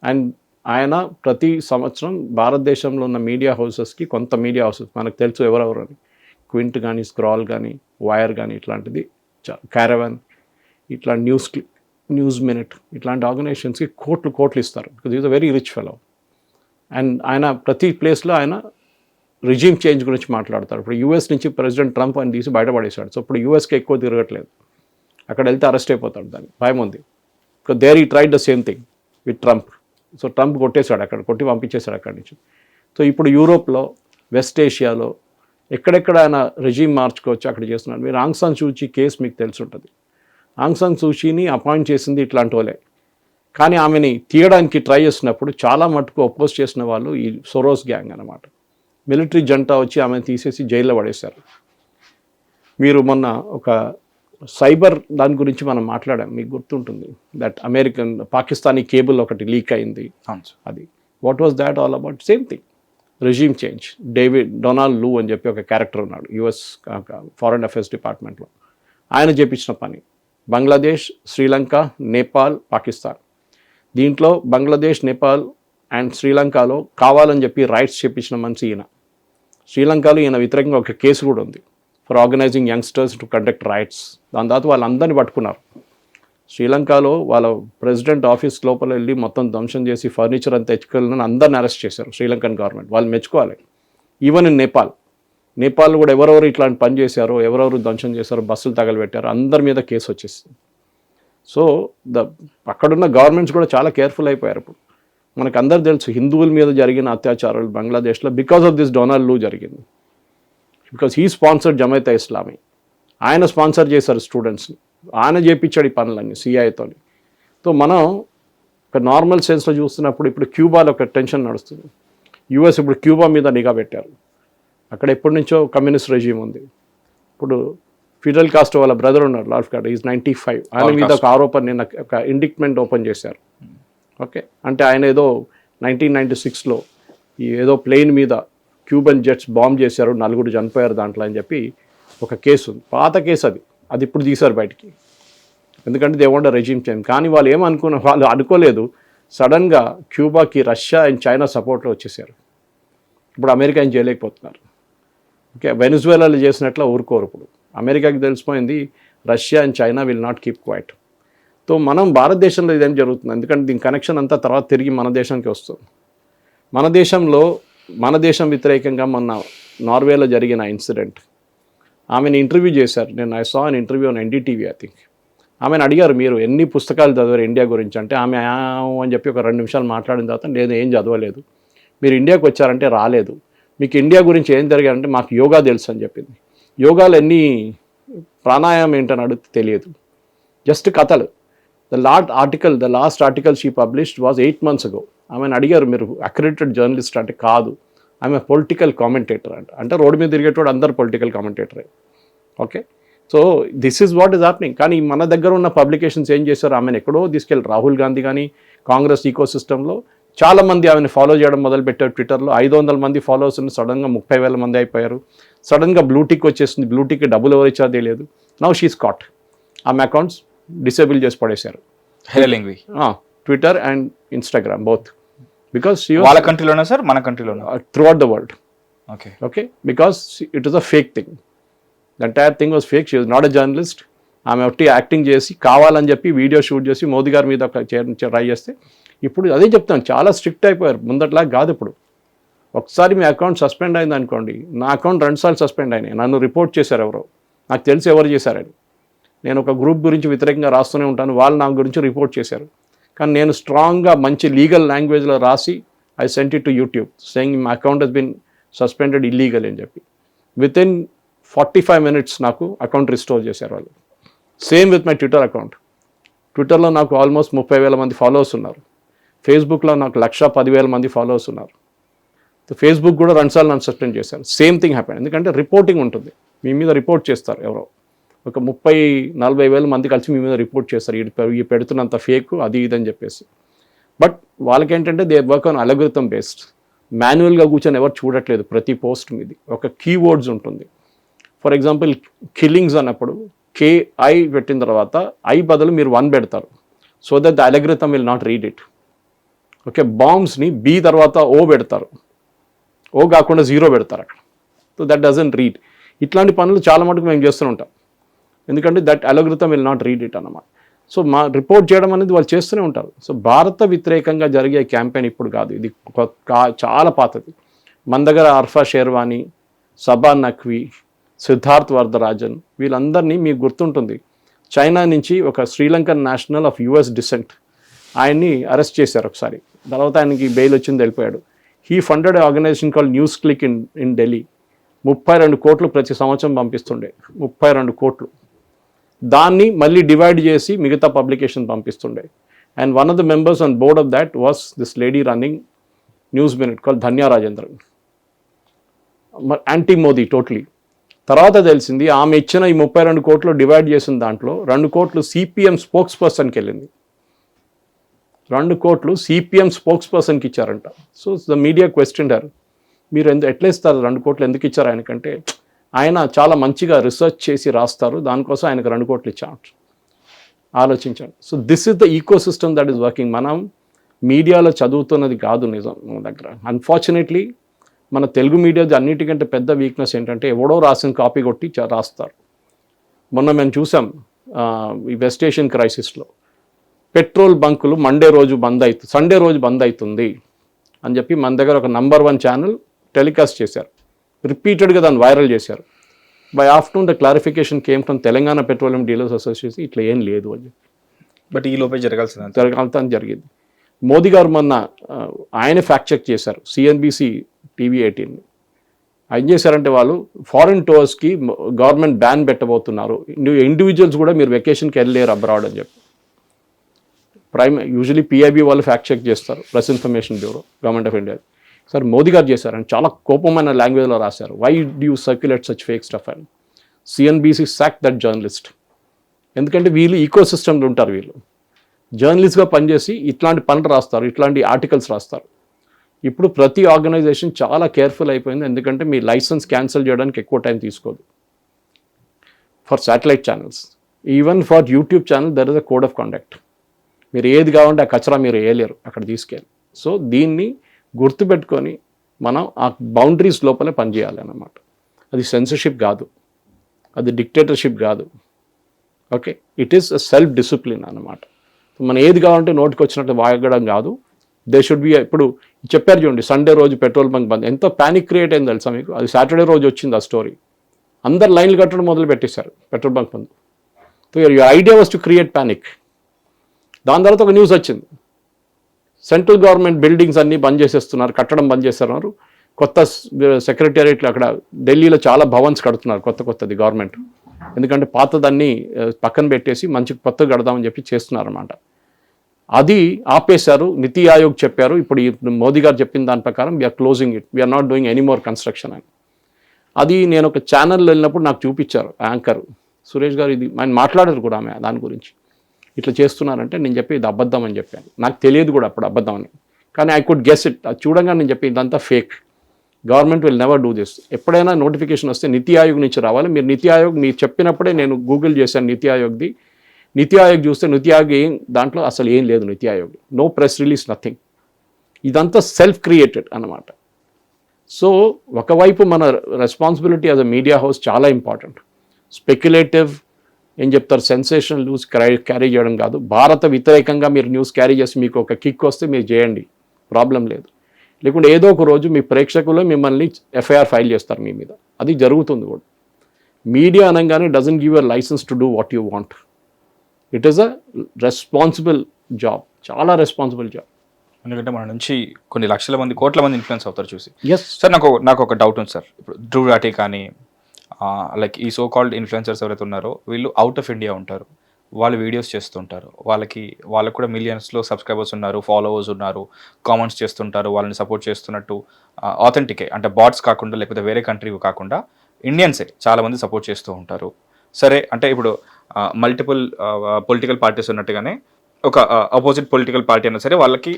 అండ్ ఆయన ప్రతి సంవత్సరం భారతదేశంలో ఉన్న మీడియా హౌసెస్కి, కొంత మీడియా హౌసెస్ మనకు తెలుసు ఎవరెవరు అని, క్వింట్ కానీ, స్క్రాల్ కానీ, వైర్ కానీ, ఇట్లాంటిది క్యారవాన్, ఇట్లా న్యూస్ మినిట్, ఇట్లాంటి ఆర్గనైజేషన్స్కి కోట్లు ఇస్తారు. Because is a very rich fellow. And ఆయన ప్రతి ప్లేస్లో ఆయన రిజీమ్ చేంజ్ గురించి మాట్లాడతారు. ఇప్పుడు యూఎస్ నుంచి ప్రెసిడెంట్ ట్రంప్ అని తీసి బయటపడేశాడు. సో ఇప్పుడు యూఎస్కి ఎక్కువ తిరగట్లేదు, అక్కడ వెళ్తే అరెస్ట్ అయిపోతాడు, దానికి భయం ఉంది. బికాజ్ దేర్ ఈ tried the same thing with Trump. So Trump కొట్టేశాడు, అక్కడ కొట్టి పంపించేశాడు అక్కడి నుంచి. సో ఇప్పుడు యూరోప్లో, వెస్ట్ ఏషియాలో ఎక్కడెక్కడ ఆయన రెజీమ్ మార్చుకోవచ్చు అక్కడ చేస్తున్నాడు. మీరు ఆంగ్ సాన్ సూచీ కేసు మీకు తెలిసి ఉంటుంది. ఆంగ్ సాన్ సూచీని అపాయింట్ చేసింది ఇట్లాంటి వాళ్ళే, కానీ ఆమెని తీయడానికి ట్రై చేసినప్పుడు చాలా మటుకు అపోజ్ చేసిన వాళ్ళు ఈ సోరోస్ గ్యాంగ్ అన్నమాట. మిలిటరీ జంటా వచ్చి ఆమెను తీసేసి జైల్లో పడేశారు. మీరు మొన్న ఒక సైబర్ దాని గురించి మనం మాట్లాడాం, మీకు గుర్తుంటుంది, దట్ పాకిస్తానీ కేబుల్ ఒకటి లీక్ అయింది. అది what was that all about? Same thing, regime change. Donald Lu అని చెప్పి ఒక క్యారెక్టర్ ఉన్నాడు యుఎస్ ఫారెన్ అఫేర్స్ డిపార్ట్మెంట్లో, ఆయన చేపించిన పని. బంగ్లాదేశ్, శ్రీలంక, నేపాల్, పాకిస్తాన్, దీంట్లో బంగ్లాదేశ్, నేపాల్ అండ్ శ్రీలంకలో కావాలని చెప్పి రైట్స్ చేపించిన మనిషి ఈయన. శ్రీలంకలో ఈయన వ్యతిరేకంగా ఒక కేసు కూడా ఉంది for organizing youngsters to conduct riots. దాని తర్వాత వాళ్ళందరినీ పట్టుకున్నారు. శ్రీలంకలో వాళ్ళ ప్రెసిడెంట్ ఆఫీస్ లోపల వెళ్ళి మొత్తం ధ్వంసం చేసి ఫర్నిచర్ అంతా తెచ్చుకెళ్ళిన అందరిని అరెస్ట్ చేశారు శ్రీలంకన్ గవర్నమెంట్. వాళ్ళు మెచ్చుకోవాలి. ఈవెన్ ఇన్ నేపాల్ కూడా ఎవరెవరు ఇట్లాంటి పని చేశారో, ఎవరెవరు ధ్వంసం చేశారో, బస్సులు తగలబెట్టారో, అందరి మీద కేసు వచ్చేసింది. సో అక్కడున్న గవర్నమెంట్స్ కూడా చాలా కేర్ఫుల్ అయిపోయారు. ఇప్పుడు మనకు అందరు తెలుసు హిందువుల మీద జరిగిన అత్యాచారాలు బంగ్లాదేశ్లో బికాస్ ఆఫ్ దిస్ డొనాల్డ్ లూ జరిగింది. బికాస్ హీ స్పాన్సర్డ్ జమైతా ఇస్లామీ, ఆయన స్పాన్సర్ చేశారు స్టూడెంట్స్ని, ఆయన చేయించాడు ఈ పనులన్నీ సిఐతో. సో మనం ఒక నార్మల్ సెన్స్లో చూస్తున్నప్పుడు ఇప్పుడు క్యూబాలో ఒక టెన్షన్ నడుస్తుంది. యూఎస్ ఇప్పుడు క్యూబా మీద నిఘా పెట్టారు. అక్కడ ఎప్పటి నుంచో కమ్యూనిస్ట్ రెజీమ్ ఉంది. ఇప్పుడు ఫిడెల్ కాస్ట్రో వాళ్ళ బ్రదర్ ఉన్నారు, లార్ఫ్ కార్డో, ఈజ్ 95. ఆయన మీద ఒక ఆరోపణ, నిన్న ఒక ఇండిక్ట్మెంట్ ఓపెన్ చేశారు. ఓకే, అంటే ఆయన ఏదో 1996లో ఏదో ప్లేన్ మీద క్యూబన్ జెట్స్ బాంబ్ చేశారు, 4 చనిపోయారు దాంట్లో అని చెప్పి ఒక కేసు ఉంది. పాత కేసు అది ఇప్పుడు తీశారు బయటికి, ఎందుకంటే దే వాంట్ రెజీమ్ చేంజ్. కానీ వాళ్ళు అనుకోలేదు, సడన్గా క్యూబాకి రష్యా అండ్ చైనా సపోర్ట్లో వచ్చేసారు. ఇప్పుడు అమెరికా ఏం చేయలేకపోతున్నారు. ఓకే, వెనిజువేలాలో చేసినట్లు ఊరుకోరు. ఇప్పుడు అమెరికాకి తెలిసిపోయింది Russia and China will not keep quiet. So మనం భారతదేశంలో ఇదేం జరుగుతుంది, ఎందుకంటే దీని కనెక్షన్ అంతా తర్వాత తిరిగి మన దేశానికి వస్తుంది. మన దేశం వ్యతిరేకంగా మొన్న నార్వేలో జరిగిన ఇన్సిడెంట్, ఆమెను ఇంటర్వ్యూ చేశారు. నేను I saw an interview on NDTV I think. ఆమెను అడిగారు, మీరు ఎన్ని పుస్తకాలు చదివారు ఇండియా గురించి అంటే, ఆమె అని చెప్పి ఒక 2 నిమిషాలు మాట్లాడిన తర్వాత నేను ఏం చదవలేదు. మీరు ఇండియాకి వచ్చారంటే రాలేదు, మీకు ఇండియా గురించి ఏం జరిగాయంటే మాకు యోగా తెలుసు అని చెప్పింది. యోగాలు ఎన్ని ప్రాణాయామం ఏంటని అడిగితే తెలియదు, జస్ట్ కథలు. The last article she published was 8 months ago. ఆమెను అడిగారు మీరు అక్రెడిటెడ్ జర్నలిస్ట్ అంటే కాదు, ఆమె పొలిటికల్ కామెంటేటర్ అంటే రోడ్డు మీద తిరిగేటోడు అందరు పొలిటికల్ కామెంటేటరే. Okay, so this is what is happening. కానీ మన దగ్గర ఉన్న పబ్లికేషన్స్ ఏం చేశారు, ఆమెను ఎక్కడో తీసుకెళ్ళి రాహుల్ గాంధీ కానీ కాంగ్రెస్ ఈకో సిస్టంలో చాలామంది ఆమెను ఫాలో చేయడం మొదలుపెట్టారు. ట్విట్టర్లో 500 మంది ఫాలోవర్స్ ఉన్న సడన్గా 30,000 మంది అయిపోయారు. సడన్గా బ్లూటిక్ వచ్చేసింది, బ్లూటిక్ డబ్బులు ఎవరు ఇచ్చారో తెలియదు. Now she's caught. ఆమె అకౌంట్స్ డిసేబుల్ చేసి పడేశారు, Twitter and Instagram both. Because వాళ్ళ కంట్రీలోనే సార్, మన కంట్రీలోనే, throughout the world. Okay, because it is a fake thing. The entire thing was fake. She was not a journalist. ఆమె ఒకటి acting చేసి కావాలని చెప్పి వీడియో షూట్ చేసి మోదీ గారి మీద ఒక ట్రై చేస్తే, ఇప్పుడు అదే చెప్తాను, చాలా స్ట్రిక్ట్ అయిపోయారు, ముందట్లా కాదు. ఇప్పుడు ఒకసారి మీ అకౌంట్ సస్పెండ్ అయింది అనుకోండి, నా అకౌంట్ 2 సార్లు సస్పెండ్ అయినాయి. నన్ను రిపోర్ట్ చేశారు ఎవరో, నాకు తెలిసి ఎవరు చేశారని. నేను ఒక గ్రూప్ గురించి వ్యతిరేకంగా రాస్తూనే ఉంటాను, వాళ్ళు నా గురించి రిపోర్ట్ చేశారు. కానీ నేను స్ట్రాంగ్గా మంచి లీగల్ లాంగ్వేజ్లో రాసి I sent it to YouTube saying my account has been suspended illegal అని చెప్పి. వితిన్ 45 minutes నాకు అకౌంట్ రిస్టోర్ చేశారు వాళ్ళు. Same with my Twitter account. ట్విట్టర్లో నాకు ఆల్మోస్ట్ 30,000 మంది ఫాలోవర్స్ ఉన్నారు. ఫేస్బుక్లో నాకు 110,000 మంది ఫాలోవర్స్ ఉన్నారు. ఫేస్బుక్ కూడా 2 సార్లు నన్ను సస్పెండ్ చేశారు. Same thing happen. ఎందుకంటే రిపోర్టింగ్ ఉంటుంది, మీ మీద రిపోర్ట్ చేస్తారు ఎవరో, ఒక 30,000-40,000 మంది కలిసి మీ మీద రిపోర్ట్ చేస్తారు, ఈ పెడుతున్నంత ఫేక్ అది ఇదని చెప్పేసి. బట్ వాళ్ళకేంటంటే they work on algorithm based. మాన్యువల్గా కూర్చొని ఎవరు చూడట్లేదు ప్రతి పోస్ట్ మీది. ఒక కీవర్డ్స్ ఉంటుంది. ఫర్ ఎగ్జాంపుల్ కిల్లింగ్స్ అన్నప్పుడు KI పెట్టిన తర్వాత ఐ బదులు మీరు 1 పెడతారు, so that the algorithm will not read it. Okay, బాంబ్స్ని B తర్వాత O పెడతారు, O కాకుండా 0 పెడతారు అక్కడ, సో దట్ డజంట్ రీడ్. ఇట్లాంటి పనులు చాలా మటుకు మేము చేస్తూ ఉంటాం, ఎందుకంటే that algorithm will not read it అన్నమాట. సో మా రిపోర్ట్ చేయడం అనేది వాళ్ళు చేస్తూనే ఉంటారు. సో భారత వ్యతిరేకంగా జరిగే క్యాంపెయిన్ ఇప్పుడు కాదు, ఇది చాలా పాతది. మన దగ్గర అర్ఫా షేర్వానీ, సబా నఖ్వీ, సిద్ధార్థ్ వరదరాజన్, వీళ్ళందరినీ మీకు గుర్తుంటుంది, చైనా నుంచి ఒక Sri Lankan national of US descent ఆయన్ని అరెస్ట్ చేశారు ఒకసారి. తర్వాత ఆయనకి బెయిల్ వచ్చింది, వెళ్ళిపోయాడు. He funded organization call news click in Delhi. 32 కోట్లు ప్రతి సంవత్సరం పంపిస్తుండే, 32 కోట్లు. దాన్ని మళ్ళీ డివైడ్ చేసి మిగతా పబ్లికేషన్ పంపిస్తుండే. And one of the members on board of that was this lady running News Minute call Dhanya Rajendran, anti Modi totally. తర్వాత తెలిసింది ఆమె ఇచ్చిన ఈ 32 కోట్లు డివైడ్ చేసిన దాంట్లో 2 కోట్లు CPM స్పోక్స్ పర్సన్కి వెళ్ళింది. 2 కోట్లు CPM స్పోక్స్ పర్సన్కి ఇచ్చారంట. So the media question her, మీరు ఎట్లా ఇస్తారు 2 కోట్లు ఎందుకు ఇచ్చారు ఆయనకంటే, ఆయన చాలా మంచిగా రీసెర్చ్ చేసి రాస్తారు, దానికోసం ఆయనకు 2 కోట్లు ఇచ్చాం. ఆలోచించండి. So this is the ecosystem that is working. మనం మీడియాలో చదువుతున్నది కాదు నిజం మన దగ్గర. అన్ఫార్చునేట్లీ మన తెలుగు మీడియా అన్నిటికంటే పెద్ద వీక్నెస్ ఏంటంటే ఎవడో రాసిన కాపీ కొట్టి రాస్తారు. మొన్న మేము చూసాం ఈ వెస్ట్ ఏషియన్ క్రైసిస్లో పెట్రోల్ బంకులు సండే రోజు బంద్ అవుతుంది అని చెప్పి మన దగ్గర ఒక నంబర్ 1 ఛానల్ టెలికాస్ట్ చేశారు. రిపీటెడ్గా దాన్ని వైరల్ చేశారు. By afternoon the clarification came from Telangana petroleum dealers association, ఇట్లా ఏం లేదు అని చెప్పి. బట్ ఈ లోపే జరగాల్సిన జరిగింది. మోదీ గారు మొన్న ఆయన ఫ్యాక్ట్ చెక్ చేశారు, CNBC TV 18. ఏం చేశారంటే వాళ్ళు ఫారిన్ టూర్స్కి గవర్నమెంట్ బ్యాన్ పెట్టబోతున్నారు, ఇండివిజువల్స్ కూడా మీరు వెకేషన్కి వెళ్ళలేరు అబ్రాడ్ అని చెప్పి. యూజువలీ PIB వాళ్ళు ఫ్యాక్ట్ చెక్ చేస్తారు, press information bureau, government of India. Sir Modi garu చేశారని చాలా కోపమైన లాంగ్వేజ్లో రాశారు. Why do you circulate such fake stuff అని. CNBC sack that journalist. ఎందుకంటే వీళ్ళు ఈకో సిస్టమ్లో ఉంటారు, వీళ్ళు జర్నలిస్ట్గా పనిచేసి ఇట్లాంటి పనులు రాస్తారు, ఇట్లాంటి ఆర్టికల్స్ రాస్తారు. ఇప్పుడు ప్రతి ఆర్గనైజేషన్ చాలా కేర్ఫుల్ అయిపోయింది, ఎందుకంటే మీ లైసెన్స్ క్యాన్సిల్ చేయడానికి ఎక్కువ టైం తీసుకోదు. For satellite channels, even for YouTube channel there is a code of conduct. మీరు ఏది కావాలంటే ఆ కచరా మీరు వేయలేరు అక్కడ తీసుకెళ్ళి. సో దీన్ని గుర్తుపెట్టుకొని మనం ఆ బౌండరీస్ లోపలే పనిచేయాలి అన్నమాట. అది సెన్సర్షిప్ కాదు, అది డిక్టేటర్షిప్ కాదు. Okay, it is a self discipline అన్నమాట. మనం ఏది కావాలంటే నోటికి వచ్చినట్టు వాగడం కాదు. They should be. ఇప్పుడు చెప్పారు చూడండి, సండే రోజు పెట్రోల్ బంక్ బంద్, ఎంతో ప్యానిక్ క్రియేట్ అయింది తెలుసా మీకు. అది సాటర్డే రోజు వచ్చింది ఆ స్టోరీ. అందరు లైన్లు కట్టడం మొదలు పెట్టేశారు petrol bunk bandh. So your idea was to create panic. దాని తర్వాత ఒక న్యూస్ వచ్చింది, సెంట్రల్ గవర్నమెంట్ బిల్డింగ్స్ అన్నీ బంద్ చేసేస్తున్నారు, కట్టడం బంద్ చేస్తున్నారు, కొత్త సెక్రటేరియట్లు అక్కడ ఢిల్లీలో చాలా భవన్స్ కడుతున్నారు కొత్తది గవర్నమెంట్. ఎందుకంటే పాతదాన్ని పక్కన పెట్టేసి మంచి కొత్త కడదామని చెప్పి చేస్తున్నారు అన్నమాట. అది ఆపేశారు. నీతి ఆయోగ్ చెప్పారు ఇప్పుడు మోదీ గారు చెప్పిన దాని ప్రకారం we are closing it, we are not doing any more construction అని. అది నేను ఒక ఛానల్లో వెళ్ళినప్పుడు నాకు చూపించారు యాంకర్ సురేష్ గారు, ఇది ఆయన మాట్లాడారు కూడా ఆమె దాని గురించి, ఇట్లా చేస్తున్నారంటే నేను చెప్పి ఇది అబద్ధం అని చెప్పాను. నాకు తెలియదు కూడా అప్పుడు అబద్ధం అని, కానీ ఐ కుడ్ గెస్ ఇట్. అది చూడంగా నేను చెప్పి ఇదంతా fake, government will never do this. ఎప్పుడైనా నోటిఫికేషన్ వస్తే నీతి ఆయోగ్ నుంచి రావాలి. మీరు నీతి ఆయోగ్ మీరు చెప్పినప్పుడే నేను గూగుల్ చేశాను నీతి ఆయోగ్ది. నీతి ఆయోగ్ చూస్తే నీతి ఆయోగ్ దాంట్లో అసలు ఏం లేదు. Niti Aayog no press release, nothing. ఇదంతా సెల్ఫ్ క్రియేటెడ్ అన్నమాట. సో ఒకవైపు మన responsibility as a media house చాలా ఇంపార్టెంట్. స్పెక్యులేటివ్ ఏం చెప్తారు సెన్సేషనల్ న్యూస్ క్యారీ చేయడం కాదు. భారత వ్యతిరేకంగా మీరు న్యూస్ క్యారీ చేసి మీకు ఒక కిక్ వస్తే మీరు చేయండి, ప్రాబ్లం లేదు. లేకుంటే ఏదో ఒక రోజు మీ ప్రేక్షకులు మిమ్మల్ని ఎఫ్ఐఆర్ ఫైల్ చేస్తారు మీ మీద. అది జరుగుతుంది కూడా. మీడియా అనగానే doesn't give your licence to do what you want. It is a responsible job, చాలా రెస్పాన్సిబుల్ జాబ్. ఎందుకంటే మన నుంచి కొన్ని లక్షల మంది, కోట్ల మంది ఇన్ఫ్లుయెన్స్ అవుతారు చూసి. ఎస్ సార్, నాకు ఒక డౌట్ ఉంది సార్. ఇప్పుడు ధ్రువ్ రాఠీ కానీ లైక్ ఈ సో కాల్డ్ ఇన్ఫ్లుయెన్సర్స్ ఎవరైతే ఉన్నారో వీళ్ళు అవుట్ ఆఫ్ ఇండియా ఉంటారు, వాళ్ళు వీడియోస్ చేస్తుంటారు, వాళ్ళకు కూడా మిలియన్స్లో సబ్స్క్రైబర్స్ ఉన్నారు, ఫాలోవర్స్ ఉన్నారు, కామెంట్స్ చేస్తుంటారు, వాళ్ళని సపోర్ట్ చేస్తున్నట్టు ఆథెంటికే అంటే బాట్స్ కాకుండా లేకపోతే వేరే కంట్రీ కాకుండా ఇండియన్సే చాలామంది సపోర్ట్ చేస్తూ ఉంటారు. సరే, అంటే ఇప్పుడు మల్టిపుల్ పొలిటికల్ పార్టీస్ ఉన్నట్టుగానే ఒక అపోజిట్ పొలిటికల్ పార్టీ అయినా సరే వాళ్ళకి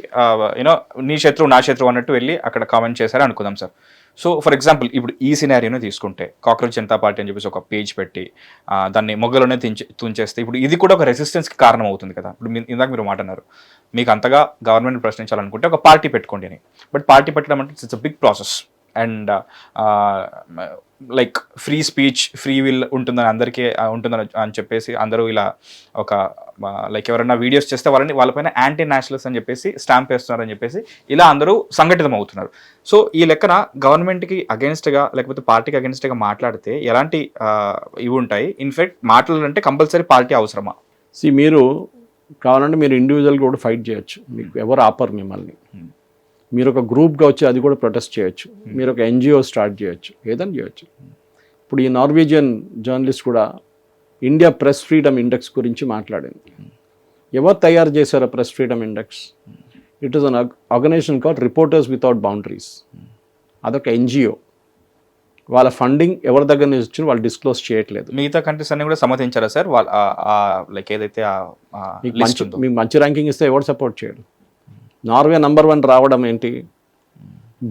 యూనో నీ శత్రువు నా శత్రువు అన్నట్టు వెళ్ళి అక్కడ కామెంట్ చేశారని అనుకుందాం సార్. సో ఫర్ ఎగ్జాంపుల్ ఇప్పుడు ఈ సినారియోనే తీసుకుంటే కాక్రోచ్ జనతా పార్టీ అని చెప్పేసి ఒక పేజ్ పెట్టి దాన్ని మొగ్గలోనే తుంచేస్తే ఇప్పుడు ఇది కూడా ఒక రెసిస్టెన్స్కి కారణం అవుతుంది కదా. ఇప్పుడు ఇందాక మీరు మాట అన్నారు, మీకు అంతగా గవర్నమెంట్ ప్రశ్నించాలనుకుంటే ఒక పార్టీ పెట్టుకోండి అని. బట్ పార్టీ పెట్టడం అంటే it's a big process and like free speech, free will ఉంటుందని అందరికీ ఉంటుందని అని చెప్పేసి అందరూ ఇలా ఒక లైక్ ఎవరైనా వీడియోస్ చేస్తే వాళ్ళపైన యాంటీ నేషనలిస్ట్ అని చెప్పేసి స్టాంప్ వేస్తున్నారని చెప్పేసి ఇలా అందరూ సంఘటితం అవుతున్నారు. సో ఈ లెక్కన గవర్నమెంట్కి అగెన్స్ట్గా లేకపోతే పార్టీకి అగెన్స్ట్గా మాట్లాడితే ఎలాంటి ఇవి ఉంటాయి? ఇన్ఫాక్ట్ మాట్లాడాలంటే కంపల్సరీ పార్టీ అవసరమా? మీరు కావాలంటే మీరు ఇండివిజువల్గా కూడా ఫైట్ చేయొచ్చు, మీకు ఎవరు ఆపరు మిమ్మల్ని. మీరు ఒక గ్రూప్గా వచ్చి అది కూడా ప్రొటెస్ట్ చేయొచ్చు, మీరు ఒక ఎన్జిఓ స్టార్ట్ చేయొచ్చు, ఏదైనా చేయొచ్చు. ఇప్పుడు ఈ నార్వేజియన్ జర్నలిస్ట్ కూడా ఇండియా ప్రెస్ ఫ్రీడమ్ ఇండెక్స్ గురించి మాట్లాడింది. ఎవరు తయారు చేశారు press freedom index? It is an organization called reporters without boundaries. అదొక ఎన్జిఓ. వాళ్ళ ఫండింగ్ ఎవరి దగ్గర నుంచి వచ్చిన వాళ్ళు డిస్క్లోజ్ చేయట్లేదు. మిగతా కంట్రీస్ అన్ని కూడా సమ్మతించారా సార్? లైక్ ఏదైతే మీకు మంచి ర్యాంకింగ్ ఇస్తే ఎవరు సపోర్ట్ చేయడు? నార్వే నంబర్ 1 రావడం ఏంటి?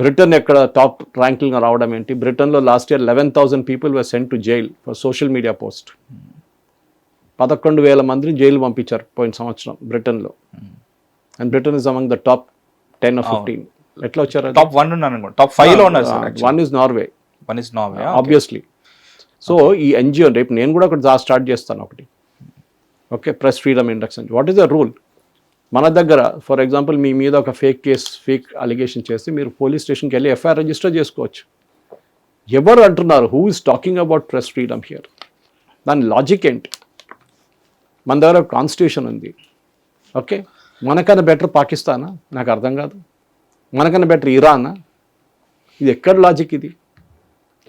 బ్రిటన్ ఎక్కడ టాప్ ర్యాంకింగ్ రావడం ఏంటి? బ్రిటన్లో last year 11,000 people were sent to jail for social media post. 11,000 మందిని జైలు పంపించారు పోయిన సంవత్సరం బ్రిటన్లో. And Britain is among the top 10 or 15. ఎట్లా వచ్చారు? టాప్ 1 ఉన్నాను, టాప్ 5లో ఉన్నారు sir. 1 is Norway. Obviously. So ఈ ఎన్జిఓ రేపు నేను కూడా ఒకటి స్టార్ట్ చేస్తాను ఒకటి. ఓకే, ప్రెస్ ఫ్రీడమ్ ఇండెక్స్ అని. What is the rule? మన దగ్గర ఫర్ ఎగ్జాంపుల్ మీ మీద ఒక ఫేక్ అలిగేషన్ చేస్తే మీరు పోలీస్ స్టేషన్కి వెళ్ళి ఎఫ్ఐఆర్ రిజిస్టర్ చేసుకోవచ్చు. ఎవరు అంటున్నారు? Who is talking about press freedom here? దాని లాజిక్ ఏంటి? మన దగ్గర కాన్స్టిట్యూషన్ ఉంది. ఓకే, మనకన్నా బెటర్ పాకిస్తానా? నాకు అర్థం కాదు. మనకన్నా బెటర్ ఇరానా? ఇది ఎక్కడ లాజిక్ ఇది?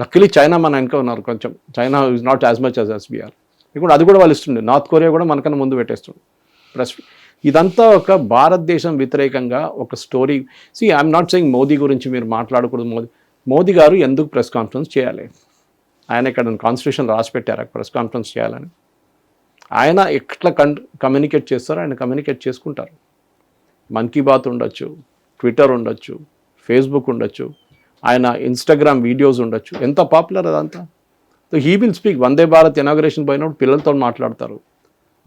లక్కలీ చైనా మన వెనక ఉన్నారు కొంచెం. China is not as much as we are. ఇప్పుడు అది కూడా వాళ్ళు ఇస్తుండే. నార్త్ కొరియా కూడా మనకన్నా ముందు పెట్టేస్తుండే ప్రెస్. ఇదంతా ఒక భారతదేశం వ్యతిరేకంగా ఒక story. I'm not saying Modi గురించి మీరు మాట్లాడకూడదు. మోదీ గారు ఎందుకు ప్రెస్ కాన్ఫరెన్స్ చేయాలి? ఆయన ఇక్కడ కాన్స్టిట్యూషన్ రాసి పెట్టారు ప్రెస్ కాన్ఫరెన్స్ చేయాలని. ఆయన ఎట్లా కమ్యూనికేట్ చేస్తారో ఆయన కమ్యూనికేట్ చేసుకుంటారు. మన్ కీ బాత్ ఉండొచ్చు, ట్విట్టర్ ఉండొచ్చు, ఫేస్బుక్ ఉండొచ్చు, ఆయన ఇన్స్టాగ్రామ్ వీడియోస్ ఉండొచ్చు. ఎంత పాపులర్ అదంతా. So he will speak. Vande Bharat inauguration పోయినప్పుడు పిల్లలతో మాట్లాడతారు.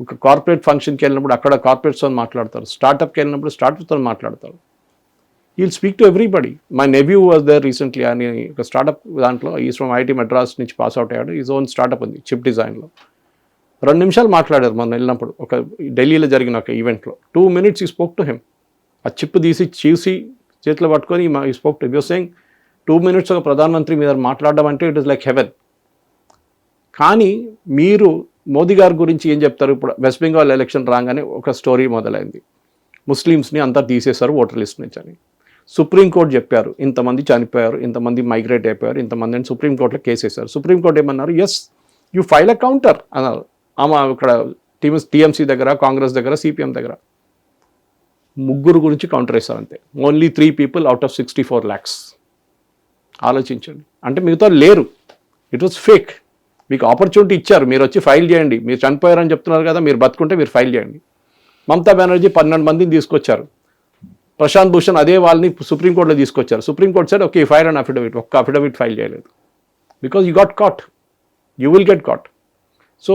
ఒక కార్పొరేట్ ఫంక్షన్కి వెళ్ళినప్పుడు అక్కడ కార్పొరేట్స్తో మాట్లాడతారు. స్టార్టప్కి వెళ్ళినప్పుడు స్టార్టప్తో మాట్లాడతారు. He will speak to everybody. My nephew was there recently అని ఒక స్టార్టప్ దాంట్లో. ఈజ్ ఫ్రమ్ ఐటీ మద్రాస్ నుంచి పాస్ అవుట్ అయ్యాడు. ఈజ్ ఓన్ స్టార్టప్ ఉంది చిప్ డిజైన్లో. 2 నిమిషాలు మాట్లాడారు మొన్న వెళ్ళినప్పుడు ఒక ఢిల్లీలో జరిగిన ఒక ఈవెంట్లో. 2 minutes ఈ స్పోక్ టు హిమ్. ఆ చిప్ తీసి చూసి చేతిలో పట్టుకొని ఈ spoke to you're saying 2 minutes ఒక ప్రధానమంత్రి మీద మాట్లాడడం అంటే ఇట్ ఇస్ లైక్ హెవెన్. కానీ మీరు మోదీ గారి గురించి ఏం చెప్తారు? ఇప్పుడు వెస్ట్ బెంగాల్ ఎలక్షన్ రాగానే ఒక స్టోరీ మొదలైంది. ముస్లిమ్స్ని అంతా తీసేశారు ఓటర్ లిస్ట్ నుంచి అని. సుప్రీంకోర్టు చెప్పారు ఇంతమంది చనిపోయారు, ఇంతమంది మైగ్రేట్ అయిపోయారు, ఇంతమంది అని సుప్రీంకోర్టులో కేసు వేశారు. సుప్రీంకోర్టు ఏమన్నారు, yes you file a counter అన్నారు. ఆమె ఇక్కడ టీఎంసీ దగ్గర, కాంగ్రెస్ దగ్గర, సిపిఎం దగ్గర 3 గురించి కౌంటర్ వేశారు అంతే. Only 3 people out of 64 lakhs. ఆలోచించండి, అంటే మిగతా లేరు. It was fake. మీకు ఆపర్చునిటీ ఇచ్చారు, మీరు వచ్చి ఫైల్ చేయండి, మీరు చనిపోయారని చెప్తున్నారు కదా, మీరు బతుకుంటే మీరు ఫైల్ చేయండి. మమతా బెనర్జీ 12 మందిని తీసుకొచ్చారు. ప్రశాంత్ భూషణ్ అదే వాళ్ళని సుప్రీంకోర్టులో తీసుకొచ్చారు. Supreme court side okay file and affidavit, ఒక్క అఫిడవిట్ ఫైల్ చేయలేదు. Because you got cot, you will get caught. So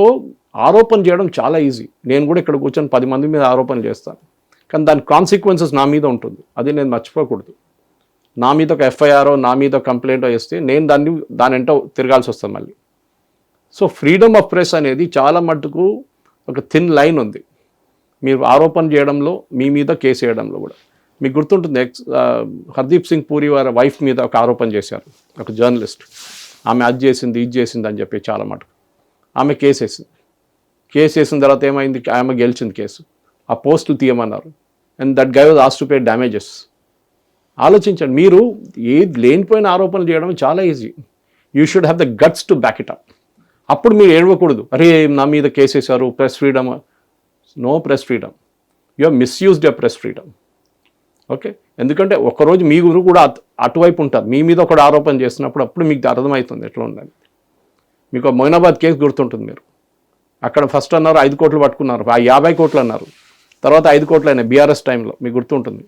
ఆరోపణ చేయడం చాలా ఈజీ. నేను కూడా ఇక్కడ కూర్చొని 10 మంది మీద ఆరోపణలు చేస్తాను, కానీ దాని కాన్సిక్వెన్సెస్ నా మీద ఉంటుంది. అది నేను మర్చిపోకూడదు. నా మీద ఒక ఎఫ్ఐఆరో, నా మీద కంప్లైంటో వేస్తే నేను దాని ఎంటో తిరగాల్సి వస్తుంది మళ్ళీ. సో ఫ్రీడమ్ ఆఫ్ ప్రెస్ అనేది చాలా మట్టుకు ఒక థిన్ లైన్ ఉంది. మీరు ఆరోపణ చేయడంలో, మీ మీద కేసు వేయడంలో కూడా. మీకు గుర్తుంటుంది, హర్దీప్ సింగ్ పూరి వారి వైఫ్ మీద ఒక ఆరోపణ చేశారు ఒక జర్నలిస్ట్. ఆమె అది చేసింది, ఇది చేసింది అని చెప్పి చాలా మటుకు. ఆమె కేసు వేసిన తర్వాత ఏమైంది, ఆమె గెలిచింది కేసు. ఆ పోస్టులు తీయమన్నారు. And that guy was asked to pay damages. ఆలోచించండి, మీరు ఏది లేనిపోయిన ఆరోపణలు చేయడం చాలా easy. You should have the guts to back it up. అప్పుడు మీరు ఏడవకూడదు, అరే నా మీద కేసు వేశారు, press freedom. No press freedom, you have misused your press freedom. Okay, ఎందుకంటే ఒకరోజు మీ గురు కూడా అటువైపు ఉంటారు. మీ మీద ఒకటి ఆరోపణ చేస్తున్నప్పుడు అప్పుడు మీకు అర్థమవుతుంది ఎట్లా ఉండాలి. మీకు మొయినాబాద్ కేసు గుర్తుంటుంది. మీరు అక్కడ ఫస్ట్ అన్నారు 5 కోట్లు పట్టుకున్నారు, 50 కోట్లు అన్నారు, తర్వాత 5 కోట్లు అయినాయి బీఆర్ఎస్ టైంలో. మీకు గుర్తుంటుంది,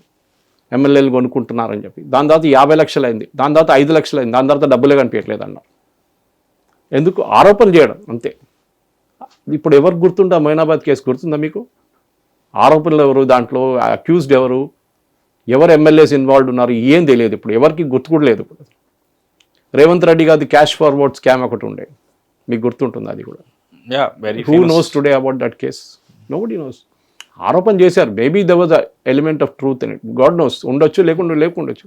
ఎమ్మెల్యేలు కొనుక్కుంటున్నారని చెప్పి. దాని తర్వాత 50 లక్షలు అయింది, దాని తర్వాత 5 లక్షలు అయింది, దాని తర్వాత డబ్బులే కనిపించట్లేదు అన్నారు. ఎందుకు? ఆరోపణ చేయడం అంతే. ఇప్పుడు ఎవరు గుర్తుందా మొయినాబాద్ కేసు? గుర్తుందా మీకు? ఆరోపణలు ఎవరు, దాంట్లో అక్యూజ్డ్ ఎవరు ఎమ్మెల్యేస్ ఇన్వాల్వ్ ఉన్నారు, ఏం తెలియదు. ఇప్పుడు ఎవరికి గుర్తు కూడా లేదు. ఇప్పుడు రేవంత్ రెడ్డి గారి క్యాష్ ఫార్వర్డ్ స్కామ్ ఒకటి ఉండే, మీకు గుర్తుంటుంది అది కూడా. Who knows today about that case? Nobody nose. ఆరోపణ చేశారు, maybe there was a element of truth in it, God knows. ఉండొచ్చు, లేకుండొచ్చు.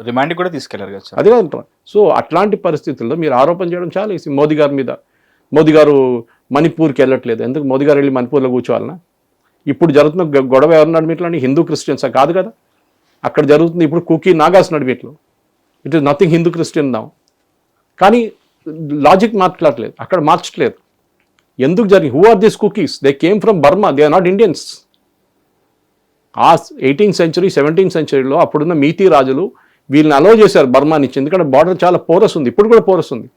రిమాండ్ కూడా తీసుకెళ్లారు కదా. అదే కదా. సో అట్లాంటి పరిస్థితుల్లో మీరు ఆరోపణ చేయడం చాలా ఈజీ. మోదీ గారి మీద, మోదీ గారు మణిపూర్కి వెళ్ళట్లేదు, ఎందుకు మోదీ గారు వెళ్ళి మణిపూర్లో కూర్చోవాలన్నా? ఇప్పుడు జరుగుతున్న గొడవ ఎవరు నడిమిట్లని? హిందూ క్రిస్టియన్సా? కాదు కదా. అక్కడ జరుగుతుంది ఇప్పుడు కుకీ నాగాస్ నడిమిట్లో. It is nothing Hindu Christian now. కానీ లాజిక్ మార్చట్లేదు, అక్కడ మార్చట్లేదు. ఎందుకు జరిగింది? Who are this Kukis? They came from Burma, they are not Indians. ఆ 18th century 17th centuryలో అప్పుడున్న మీతీ రాజులు వీళ్ళని అలో చేశారు బర్మా నుంచి. ఎందుకంటే బార్డర్ చాలా పోరస్ ఉంది, ఇప్పుడు కూడా పోరస్ ఉంది.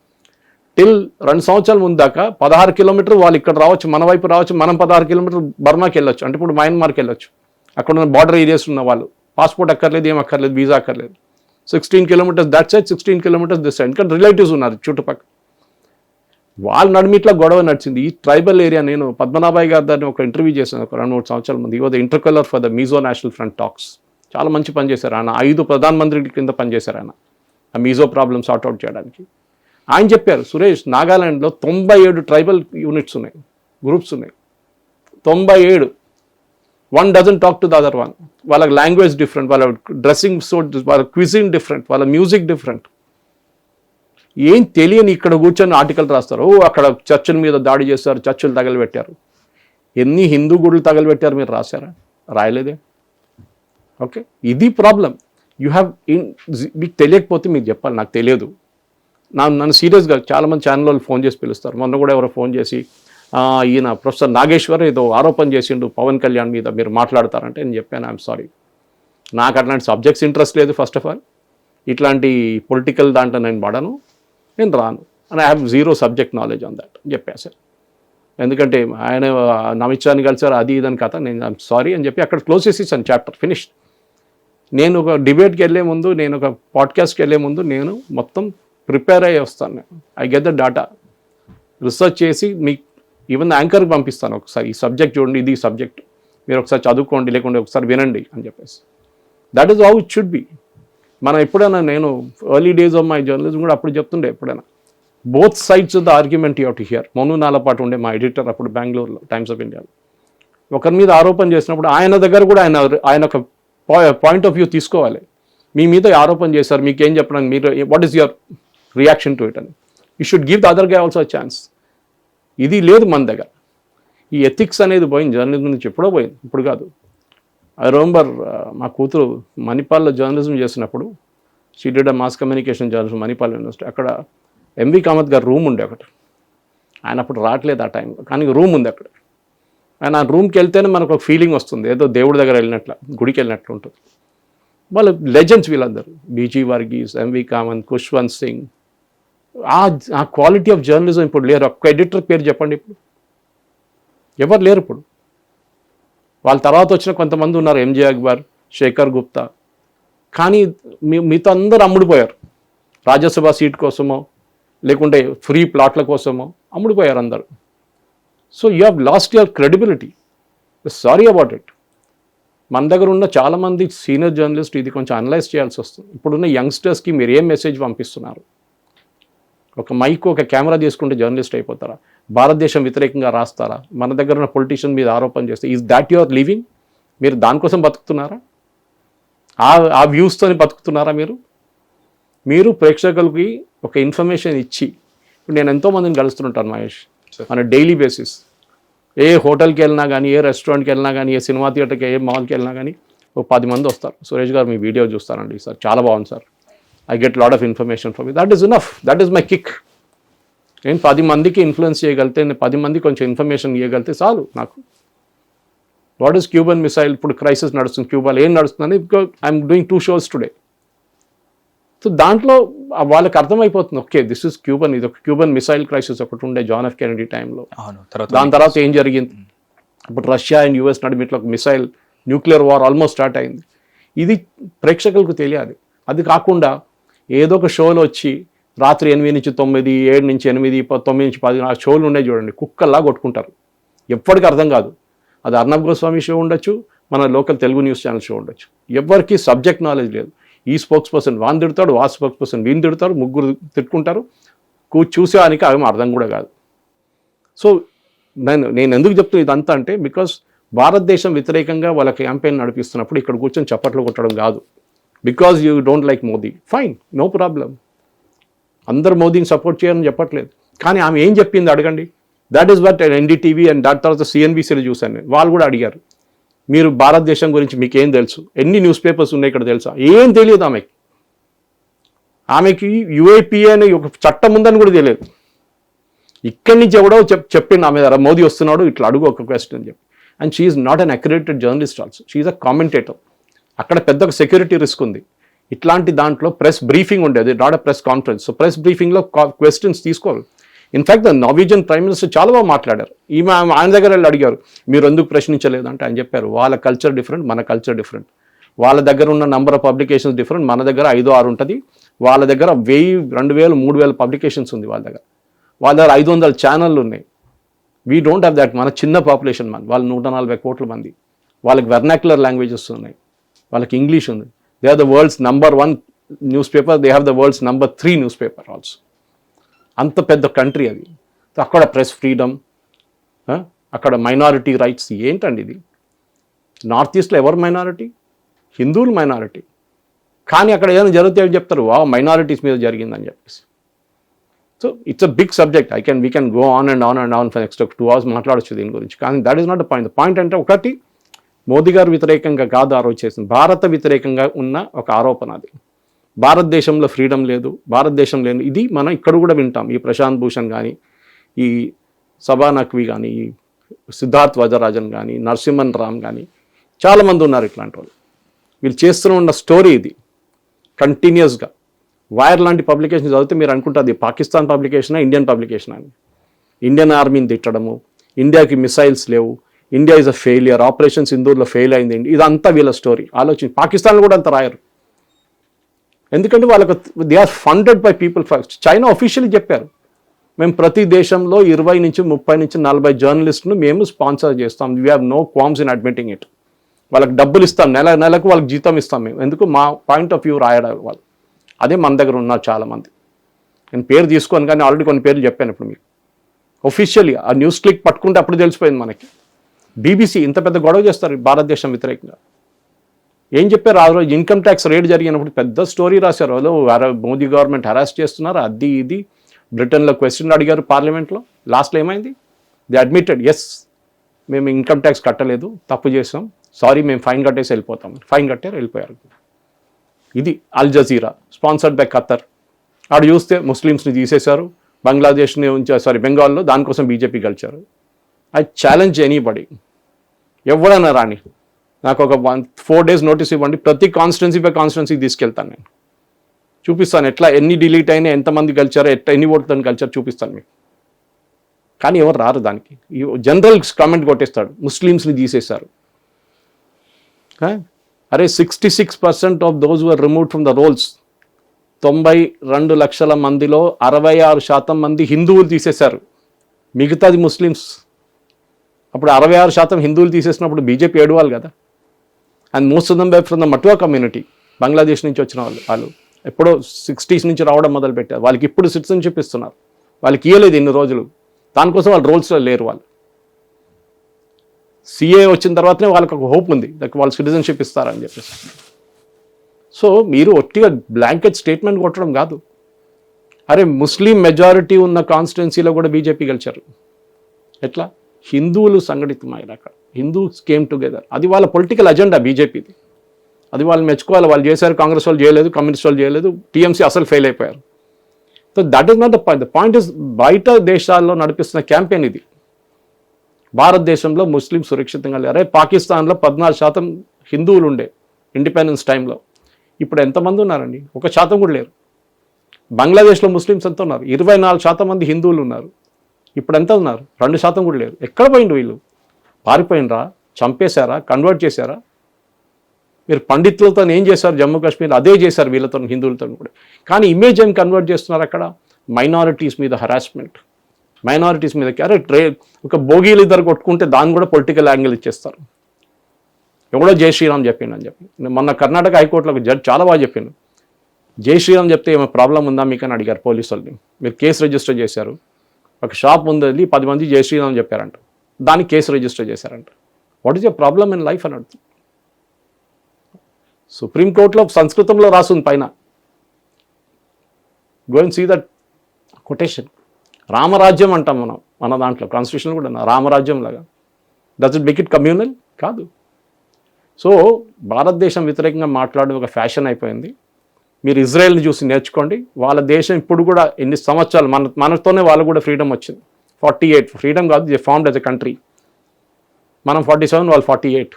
టిల్ 2 సంవత్సరాల ముందు దాకా 16 kilometers వాళ్ళు ఇక్కడ రావచ్చు, మన వైపు రావచ్చు, మనం 16 kilometers బర్మాకి వెళ్ళొచ్చు. అంటే ఇప్పుడు మయన్మార్కి వెళ్ళొచ్చు. అక్కడ ఉన్న బార్డర్ ఏరియాస్ ఉన్న వాళ్ళు పాస్పోర్ట్ అక్కర్లేదు, ఏం అక్కర్లేదు, వీసా అక్కర్లేదు. 16 kilometers that side, 16 kilometers this side. ఎందుకంటే రిలేటివ్స్ ఉన్నారు చుట్టుపక్కల. వాళ్ళ నడిమిట్లా గొడవ నడిచింది. ఈ ట్రైబల్ ఏరియా, నేను పద్మనాభాయ్ గారి దాన్ని ఒక ఇంటర్వ్యూ చేశాను ఒక 2-3 సంవత్సరాల ముందు. He was interlocutor for the Mizo National Front talks. చాలా మంచి పని చేశారు ఆయన. 5 ప్రధానమంత్రుల కింద పనిచేశారు ఆయన ఆ మీజో ప్రాబ్లమ్ సార్ట్అవుట్ చేయడానికి. ఆయన చెప్పారు, సురేష్, నాగాలాండ్లో 97 ట్రైబల్ యూనిట్స్ ఉన్నాయి, గ్రూప్స్ ఉన్నాయి. 97. One doesn't talk to the other one. వాళ్ళ లాంగ్వేజ్ డిఫరెంట్, వాళ్ళ డ్రెస్సింగ్ వాళ్ళ క్విజిన్ డిఫరెంట్, వాళ్ళ మ్యూజిక్ డిఫరెంట్. ఏం తెలియని ఇక్కడ కూర్చొని ఆర్టికల్ రాస్తారు. అక్కడ చర్చిల మీద దాడి చేస్తారు, చర్చిలు తగలబెట్టారు. ఎన్ని హిందూ గుడులు తగలబెట్టారు మీరు రాశారా? రాయలేదే. ఓకే, ఇది ప్రాబ్లం. యూ హ్యావ్ మీకు తెలియకపోతే మీకు చెప్పాలి, నాకు తెలియదు. నన్ను సీరియస్గా చాలామంది ఛానల్ వాళ్ళు ఫోన్ చేసి పిలుస్తారు. మొన్న కూడా ఎవరో ఫోన్ చేసి, ఈయన ప్రొఫెసర్ నాగేశ్వర్ ఏదో ఆరోపణ చేసిండు పవన్ కళ్యాణ్ మీద, మీరు మాట్లాడతారంటే నేను చెప్పాను, ఐఎమ్ సారీ, నాకు అట్లాంటి సబ్జెక్ట్స్ ఇంట్రెస్ట్ లేదు. ఫస్ట్ ఆఫ్ ఆల్ ఇట్లాంటి పొలిటికల్ దాంట్లో నేను పడను, నేను రాను. And I have 0 subject knowledge on that చెప్పాను సార్. ఎందుకంటే ఆయన అమిత్ షాని కలిసారు, అది ఇదని కథ. నేను ఐఎమ్ సారీ అని చెప్పి అక్కడ క్లోజ్ చేసేసాను, చాప్టర్ ఫినిష్. నేను ఒక డిబేట్కి వెళ్ళే ముందు, నేను ఒక పాడ్కాస్ట్కి వెళ్ళే ముందు నేను మొత్తం ప్రిపేర్ అయ్యి వస్తాను. నేను I get the data, research చేసి మీకు ఈవెన్ యాంకర్కి పంపిస్తాను. ఒకసారి ఈ సబ్జెక్ట్ చూడండి, ఇది సబ్జెక్ట్, మీరు ఒకసారి చదువుకోండి, లేకుంటే ఒకసారి వినండి అని చెప్పేసి. That is how it should be. మనం ఎప్పుడైనా, నేను early days of my journalism కూడా అప్పుడు చెప్తుండే, ఎప్పుడైనా both sides of the argument you have to hear. మోను నాలపాటు ఉండే మా ఎడిటర్ అప్పుడు బెంగళూరులో, టైమ్స్ ఆఫ్ ఇండియాలో. ఒకరి మీద ఆరోపణ చేసినప్పుడు ఆయన దగ్గర కూడా ఆయన ఒక పాయింట్ ఆఫ్ వ్యూ తీసుకోవాలి. మీ మీద ఆరోపణ చేశారు, మీకేం చెప్పడానికి, మీరు what is your reaction to it అని. You should give the other guy also chance. ఇది లేదు మన దగ్గర. ఈ ఎథిక్స్ అనేది పోయింది, జర్నలిజం నుంచి ఎప్పుడో పోయింది, ఇప్పుడు కాదు. ఐ రిమెంబర్ మా కూతురు మణిపాల్లో జర్నలిజం చేసినప్పుడు she did mass communication journalism Manipal university. అక్కడ ఎంవి కామత్ గారు రూమ్ ఉండే ఒకటి. ఆయన అప్పుడు రావట్లేదు ఆ టైంలో, కానీ రూమ్ ఉంది అక్కడ. ఆయన ఆ రూమ్కి వెళ్తేనే మనకు ఒక ఫీలింగ్ వస్తుంది, ఏదో దేవుడి దగ్గర వెళ్ళినట్లు, గుడికి వెళ్ళినట్లు ఉంటుంది. వాళ్ళు లెజెండ్స్ వీళ్ళందరూ, బీజీ వర్గీస్, ఎంవి కామత్, ఖుష్వంత్ సింగ్. ఆ క్వాలిటీ ఆఫ్ జర్నలిజం ఇప్పుడు లేరు. ఒక్క ఎడిటర్ పేరు చెప్పండి ఇప్పుడు, ఎవరు లేరు ఇప్పుడు. వాళ్ళ తర్వాత వచ్చిన కొంతమంది ఉన్నారు, ఎంజే అక్బర్, శేఖర్ గుప్తా, కానీ మీతో అందరూ అమ్ముడిపోయారు. రాజ్యసభ సీట్ కోసమో లేకుంటే ఫ్రీ ప్లాట్ల కోసమో అమ్ముడిపోయారు అందరు. So you have lost your credibility. Sorry about it. మన దగ్గర ఉన్న చాలామంది సీనియర్ జర్నలిస్ట్ ఇది కొంచెం అనలైజ్ చేయాల్సి వస్తుంది. ఇప్పుడున్న యంగ్స్టర్స్కి మీరు ఏం మెసేజ్ పంపిస్తున్నారు? ఒక మైక్, ఒక కెమెరా తీసుకుంటే జర్నలిస్ట్ అయిపోతారా? భారతదేశం వ్యతిరేకంగా రాస్తారా? మన దగ్గర ఉన్న పొలిటీషియన్ మీద ఆరోపణ చేస్తే ఈజ్ దాట్ యువర్ లివింగ్? మీరు దానికోసం బతుకుతున్నారా? ఆ వ్యూస్తోని బతుకుతున్నారా మీరు ప్రేక్షకులకి ఒక ఇన్ఫర్మేషన్ ఇచ్చి, ఇప్పుడు నేను ఎంతోమందిని కలుస్తుంటాను మహేష్, మన డైలీ బేసిస్. ఏ హోటల్కి వెళ్ళినా కానీ, ఏ రెస్టారెంట్కి వెళ్ళినా కానీ, ఏ సినిమా థియేటర్కి, ఏ మాల్కి వెళ్ళినా కానీ ఒక 10 మంది వస్తారు. సురేష్ గారు మీ వీడియో చూస్తానండి సార్, చాలా బాగుంది sir, I get lot of information from you. That is enough, that is my kick. నేను 10 మందికి ఇన్ఫ్లుయెన్స్ చేయగలిగితే, నేను 10 మంది కొంచెం ఇన్ఫర్మేషన్ ఇవ్వగలిగితే చాలు నాకు. What is Cuban missile? ఇప్పుడు క్రైసిస్ నడుస్తుంది క్యూబాలో, ఏం నడుస్తుందని, because I'm doing 2 shows today. So దాంట్లో వాళ్ళకి అర్థమైపోతుంది, ఓకే దిస్ ఇస్ క్యూబన్, ఇది ఒక క్యూబన్ మిసైల్ క్రైసిస్ ఒకటి ఉండే జాన్ ఎఫ్ కెనడీ టైంలో. దాని తర్వాత ఏం జరిగింది, ఇప్పుడు రష్యా అండ్ యుఎస్ నడిమిట్లో ఒక missile nuclear war almost start అయింది. ఇది ప్రేక్షకులకు తెలియాలి. అది కాకుండా ఏదో ఒక షోలో వచ్చి రాత్రి 8 నుంచి 9, 7 నుంచి 8, 9 నుంచి 10 ఆ షోలు ఉన్నాయి చూడండి, కుక్కల్లా కొట్టుకుంటారు. ఎప్పటికీ అర్థం కాదు. అది అర్ణబ్ గోస్వామి షో ఉండొచ్చు, మన local Telugu news channel show ఉండొచ్చు. ఎవరికి సబ్జెక్ట్ నాలెడ్జ్ లేదు. ఈ స్పోక్స్ పర్సన్ వాన్ తిడతాడు, ఆ స్పోక్స్ పర్సన్ వీని తిడతారు, ముగ్గురు తిట్టుకుంటారు. చూసేవానికి అవి అర్థం కూడా కాదు. సో నేను ఎందుకు చెప్తున్నా ఇదంతా అంటే, బికాస్ భారతదేశం వ్యతిరేకంగా వాళ్ళ క్యాంపెయిన్ నడిపిస్తున్నప్పుడు ఇక్కడ కూర్చొని చప్పట్లు కొట్టడం కాదు. Because you don't like Modi, fine, no problem. అందరు మోదీని సపోర్ట్ చేయాలని చెప్పట్లేదు, కానీ ఆమె ఏం చెప్పింది అడగండి. That is what NDTV and దాని తర్వాత సిఎన్బిసిలో చూశాను నేను. వాళ్ళు కూడా అడిగారు, మీరు భారతదేశం గురించి మీకు ఏం తెలుసు, ఎన్ని న్యూస్ పేపర్స్ ఉన్నాయి ఇక్కడ తెలుసా? ఏం తెలియదు ఆమెకి యుఏపిఏ అనే ఒక చట్టం ఉందని కూడా తెలియదు. ఇక్కడి నుంచి ఎవడో చెప్పిండు ఆమె ద్వారా, మోదీ వస్తున్నాడు ఇట్లా అడుగు ఒక క్వశ్చన్ అని చెప్పి. And she's not an accredited journalist also, she's a commentator. అక్కడ పెద్ద సెక్యూరిటీ రిస్క్ ఉంది. ఇట్లాంటి దాంట్లో ప్రెస్ బ్రీఫింగ్ ఉండేది, not a press conference. So press బ్రీఫింగ్లో క్వశ్చన్స్ తీసుకోవాలి. In fact the Norwegian prime minister చాలా బాగా మాట్లాడారు. ఆయన దగ్గర వెళ్ళి అడిగారు, మీరు ఎందుకు ప్రశ్నించలేదు అంటే ఆయన చెప్పారు, వాళ్ళ కల్చర్ డిఫరెంట్, మన కల్చర్ డిఫరెంట్. వాళ్ళ దగ్గర ఉన్న నంబర్ ఆఫ్ పబ్లికేషన్స్ డిఫరెంట్, మన దగ్గర 5-6 ఉంటుంది. వాళ్ళ దగ్గర 1000, 2000, 3000 పబ్లికేషన్స్ ఉంది వాళ్ళ దగ్గర. వాళ్ళ దగ్గర 500 ఛానళ్ళు ఉన్నాయి. We don't have that. మన చిన్న పాపులేషన్, వాళ్ళు 140 కోట్ల మంది. వాళ్ళకి వెర్నాక్యులర్ లాంగ్వేజెస్ ఉన్నాయి, వాళ్ళకి ఇంగ్లీష్ ఉంది. They are the world's number 1 newspaper, they have the world's number 3 newspaper also. అంత పెద్ద కంట్రీ అది. అక్కడ ప్రెస్ ఫ్రీడమ్, అక్కడ మైనారిటీ రైట్స్, ఏంటండి ఇది? నార్త్ ఈస్ట్లో ఎవరు మైనారిటీ? హిందువులు మైనారిటీ. కానీ అక్కడ ఏదైనా జరిగితే చెప్తారు, మైనారిటీస్ మీద జరిగిందని చెప్పేసి. So it's a big subject. We can go on and on for next 2 hours మాట్లాడచ్చు దీని గురించి. కానీ that is not the point. The point అంటే, ఒకటి మోదీ గారు వ్యతిరేకంగా కాదు ఆరోపణ చేసింది, భారత వ్యతిరేకంగా ఉన్న ఒక ఆరోపణ అది. భారతదేశంలో ఫ్రీడమ్ లేదు, భారతదేశం లేదు. ఇది మనం ఇక్కడ కూడా వింటాం. ఈ ప్రశాంత్ భూషణ్ కానీ, ఈ సబా నఖ్వీ కానీ, ఈ సిద్ధార్థ్ వజరాజన్ కానీ, నరసింహన్ రామ్ కానీ, చాలామంది ఉన్నారు ఇట్లాంటి వాళ్ళు. వీళ్ళు చేస్తూనే ఉన్న స్టోరీ ఇది కంటిన్యూస్గా. వైర్ లాంటి పబ్లికేషన్ చదివితే మీరు అనుకుంటారు పాకిస్తాన్ పబ్లికేషనా, ఇండియన్ పబ్లికేషనా అని. ఇండియన్ ఆర్మీని తిట్టడము, ఇండియాకి మిసైల్స్ లేవు, India is a failure, operation సింధూర్లో ఫెయిల్ అయింది, ఇదంతా వీళ్ళ స్టోరీ. ఆలోచించి పాకిస్తాన్లో కూడా అంత రాయరు, ఎందుకంటే వాళ్ళకు they are funded by people. China officially చెప్పారు, మేము ప్రతి దేశంలో 20 నుంచి 30 నుంచి 40 జర్నలిస్టును మేము స్పాన్సర్ చేస్తాం. We have no qualms in admitting it. వాళ్ళకి డబ్బులు ఇస్తాం, నెలకు వాళ్ళకి జీతం ఇస్తాం మేము. ఎందుకు? మా పాయింట్ ఆఫ్ వ్యూ రాయడం వాళ్ళు. అదే మన దగ్గర ఉన్నారు చాలామంది. నేను పేరు తీసుకోను, కానీ ఆల్రెడీ కొన్ని పేర్లు చెప్పాను ఇప్పుడు మీకు. ఒఫీషియల్లీ ఆ న్యూస్ క్లిక్ పట్టుకుంటే అప్పుడు తెలిసిపోయింది మనకి. బీబీసీ ఇంత పెద్ద గొడవ చేస్తారు భారతదేశం వ్యతిరేకంగా. ఏం చెప్పారు? ఆ రోజు ఇన్కమ్ ట్యాక్స్ రేట్ జరిగినప్పుడు పెద్ద స్టోరీ రాశారు. వాళ్ళు మోదీ గవర్నమెంట్ హరాస్ చేస్తున్నారు, అది ఇది. బ్రిటన్లో క్వశ్చన్ అడిగారు పార్లమెంట్లో. లాస్ట్లో ఏమైంది? దే అడ్మిటెడ్, ఎస్ మేము ఇన్కమ్ ట్యాక్స్ కట్టలేదు, తప్పు చేసాం, సారీ మేము ఫైన్ కట్టేసి వెళ్ళిపోతాం, ఫైన్ కట్టారు వెళ్ళిపోయారు. ఇది Al Jazeera sponsored by Qatar. ఆడు చూస్తే ముస్లిమ్స్ని తీసేశారు, బంగ్లాదేశ్ని ఉంచారు, బెంగాల్లో దానికోసం బీజేపీ గెలిచారు. ఐ ఛాలెంజ్ ఎనీబడి, ఎవడన్నా రాని, నాకు ఒక 4 days నోటీస్ ఇవ్వండి, ప్రతి కాన్స్టిట్యున్సీ బై కాన్స్టిట్యున్సీకి తీసుకెళ్తాను నేను, చూపిస్తాను ఎట్లా ఎన్ని డిలీట్ అయినా, ఎంతమంది గెలిచారో, ఎన్ని ఓట్లతో గెలిచారో చూపిస్తాను మీకు. కానీ ఎవరు రారు దానికి. జనరల్ కామెంట్ కొట్టేస్తాడు, ముస్లిమ్స్ని తీసేశారు. అరే 66% of those were removed from the rolls. 92 లక్షల మందిలో 66% మంది హిందువులు తీసేశారు, మిగతాది ముస్లిమ్స్. అప్పుడు 66% హిందువులు తీసేసినప్పుడు బీజేపీ ఏడవాలి కదా. And most of them by from the Matua community, Bangladesh నుంచి వచ్చిన వాళ్ళు ఎప్పుడో 60s నుంచి రావడం మొదలుపెట్టారు. వాళ్ళకి ఇప్పుడు సిటిజన్షిప్ ఇస్తున్నారు, వాళ్ళకి ఇవ్వలేదు ఇన్ని రోజులు, దానికోసం వాళ్ళు రోల్స్లో లేరు. వాళ్ళు సిఏ వచ్చిన తర్వాతనే వాళ్ళకి ఒక హోప్ ఉంది, వాళ్ళు సిటిజన్షిప్ ఇస్తారని చెప్పేసి. సో మీరు ఒట్టిగా బ్లాంకెట్ స్టేట్మెంట్ కొట్టడం కాదు. అరే ముస్లిం మెజారిటీ ఉన్న కాన్స్టిట్యున్సీలో కూడా బీజేపీ గెలిచారు. ఎట్లా? హిందువులు సంఘటితమైన అక్కడ, హిందూస్ కేమ్ టుగెదర్. అది వాళ్ళ పొలిటికల్ అజెండా బీజేపీది, అది వాళ్ళు మెచ్చుకోవాలి. వాళ్ళు చేశారు, కాంగ్రెస్ వాళ్ళు చేయలేదు, కమ్యూనిస్ట్ వాళ్ళు చేయలేదు, టీఎంసీ అసలు ఫెయిల్ అయిపోయారు. So that is not the point. The point is బయట దేశాల్లో నడిపిస్తున్న క్యాంపెయిన్ ఇది. భారతదేశంలో ముస్లిం సురక్షితంగా లేరు. పాకిస్తాన్లో 14% హిందువులు ఉండే ఇండిపెండెన్స్ టైంలో, ఇప్పుడు ఎంతమంది ఉన్నారండి? 1% కూడా లేరు. బంగ్లాదేశ్లో ముస్లిమ్స్ ఎంత ఉన్నారు? 24% మంది హిందువులు ఉన్నారు, ఇప్పుడు ఎంత ఉన్నారు? 2% కూడా లేరు. ఎక్కడ పోయిండు వీళ్ళు? పారిపోయినరా? చంపేశారా? కన్వర్ట్ చేశారా? మీరు పండితులతో ఏం చేశారు జమ్మూ కాశ్మీర్? అదే చేశారు వీళ్ళతో, హిందువులతో కూడా. కానీ ఇమేజ్ ఏం కన్వర్ట్ చేస్తున్నారు అక్కడ? మైనారిటీస్ మీద హరాస్మెంట్, మైనారిటీస్ మీద అరే ఒక బోగీలు ఇద్దరు కొట్టుకుంటే దాన్ని కూడా పొలిటికల్ యాంగిల్ ఇచ్చేస్తారు. ఎవడో జై శ్రీరామ్ చెప్పిండు అని చెప్పి. మొన్న కర్ణాటక హైకోర్టులో ఒక జడ్జి చాలా బాగా చెప్పిండు. జై శ్రీరామ్ చెప్తే ఏమైనా ప్రాబ్లం ఉందా మీకు అని అడిగారు పోలీసు వాళ్ళని. మీరు కేసు రిజిస్టర్ చేశారు, ఒక షాప్ ఉంది, 10 మంది జై శ్రీరామ్ చెప్పారంట, దానికి కేసు రిజిస్టర్ చేశారంట. What is the problem in life అని అడుగుతుంది. సుప్రీంకోర్టులో సంస్కృతంలో రాసుంది పైన, go and see that quotation. రామరాజ్యం అంటాం మనం, మన దాంట్లో కాన్స్టిట్యూషన్ కూడా రామరాజ్యం లాగా. Does it make it communal? కాదు. సో భారతదేశం వ్యతిరేకంగా మాట్లాడడం ఒక ఫ్యాషన్ అయిపోయింది. మీరు ఇజ్రాయెల్ని చూసి నేర్చుకోండి. వాళ్ళ దేశం ఇప్పుడు కూడా ఎన్ని సంవత్సరాలు మనతోనే వాళ్ళు కూడా ఫ్రీడమ్ వచ్చింది. 48 ఫ్రీడమ్ కాదు, they formed as a country. మనం 47, వాళ్ళు 48.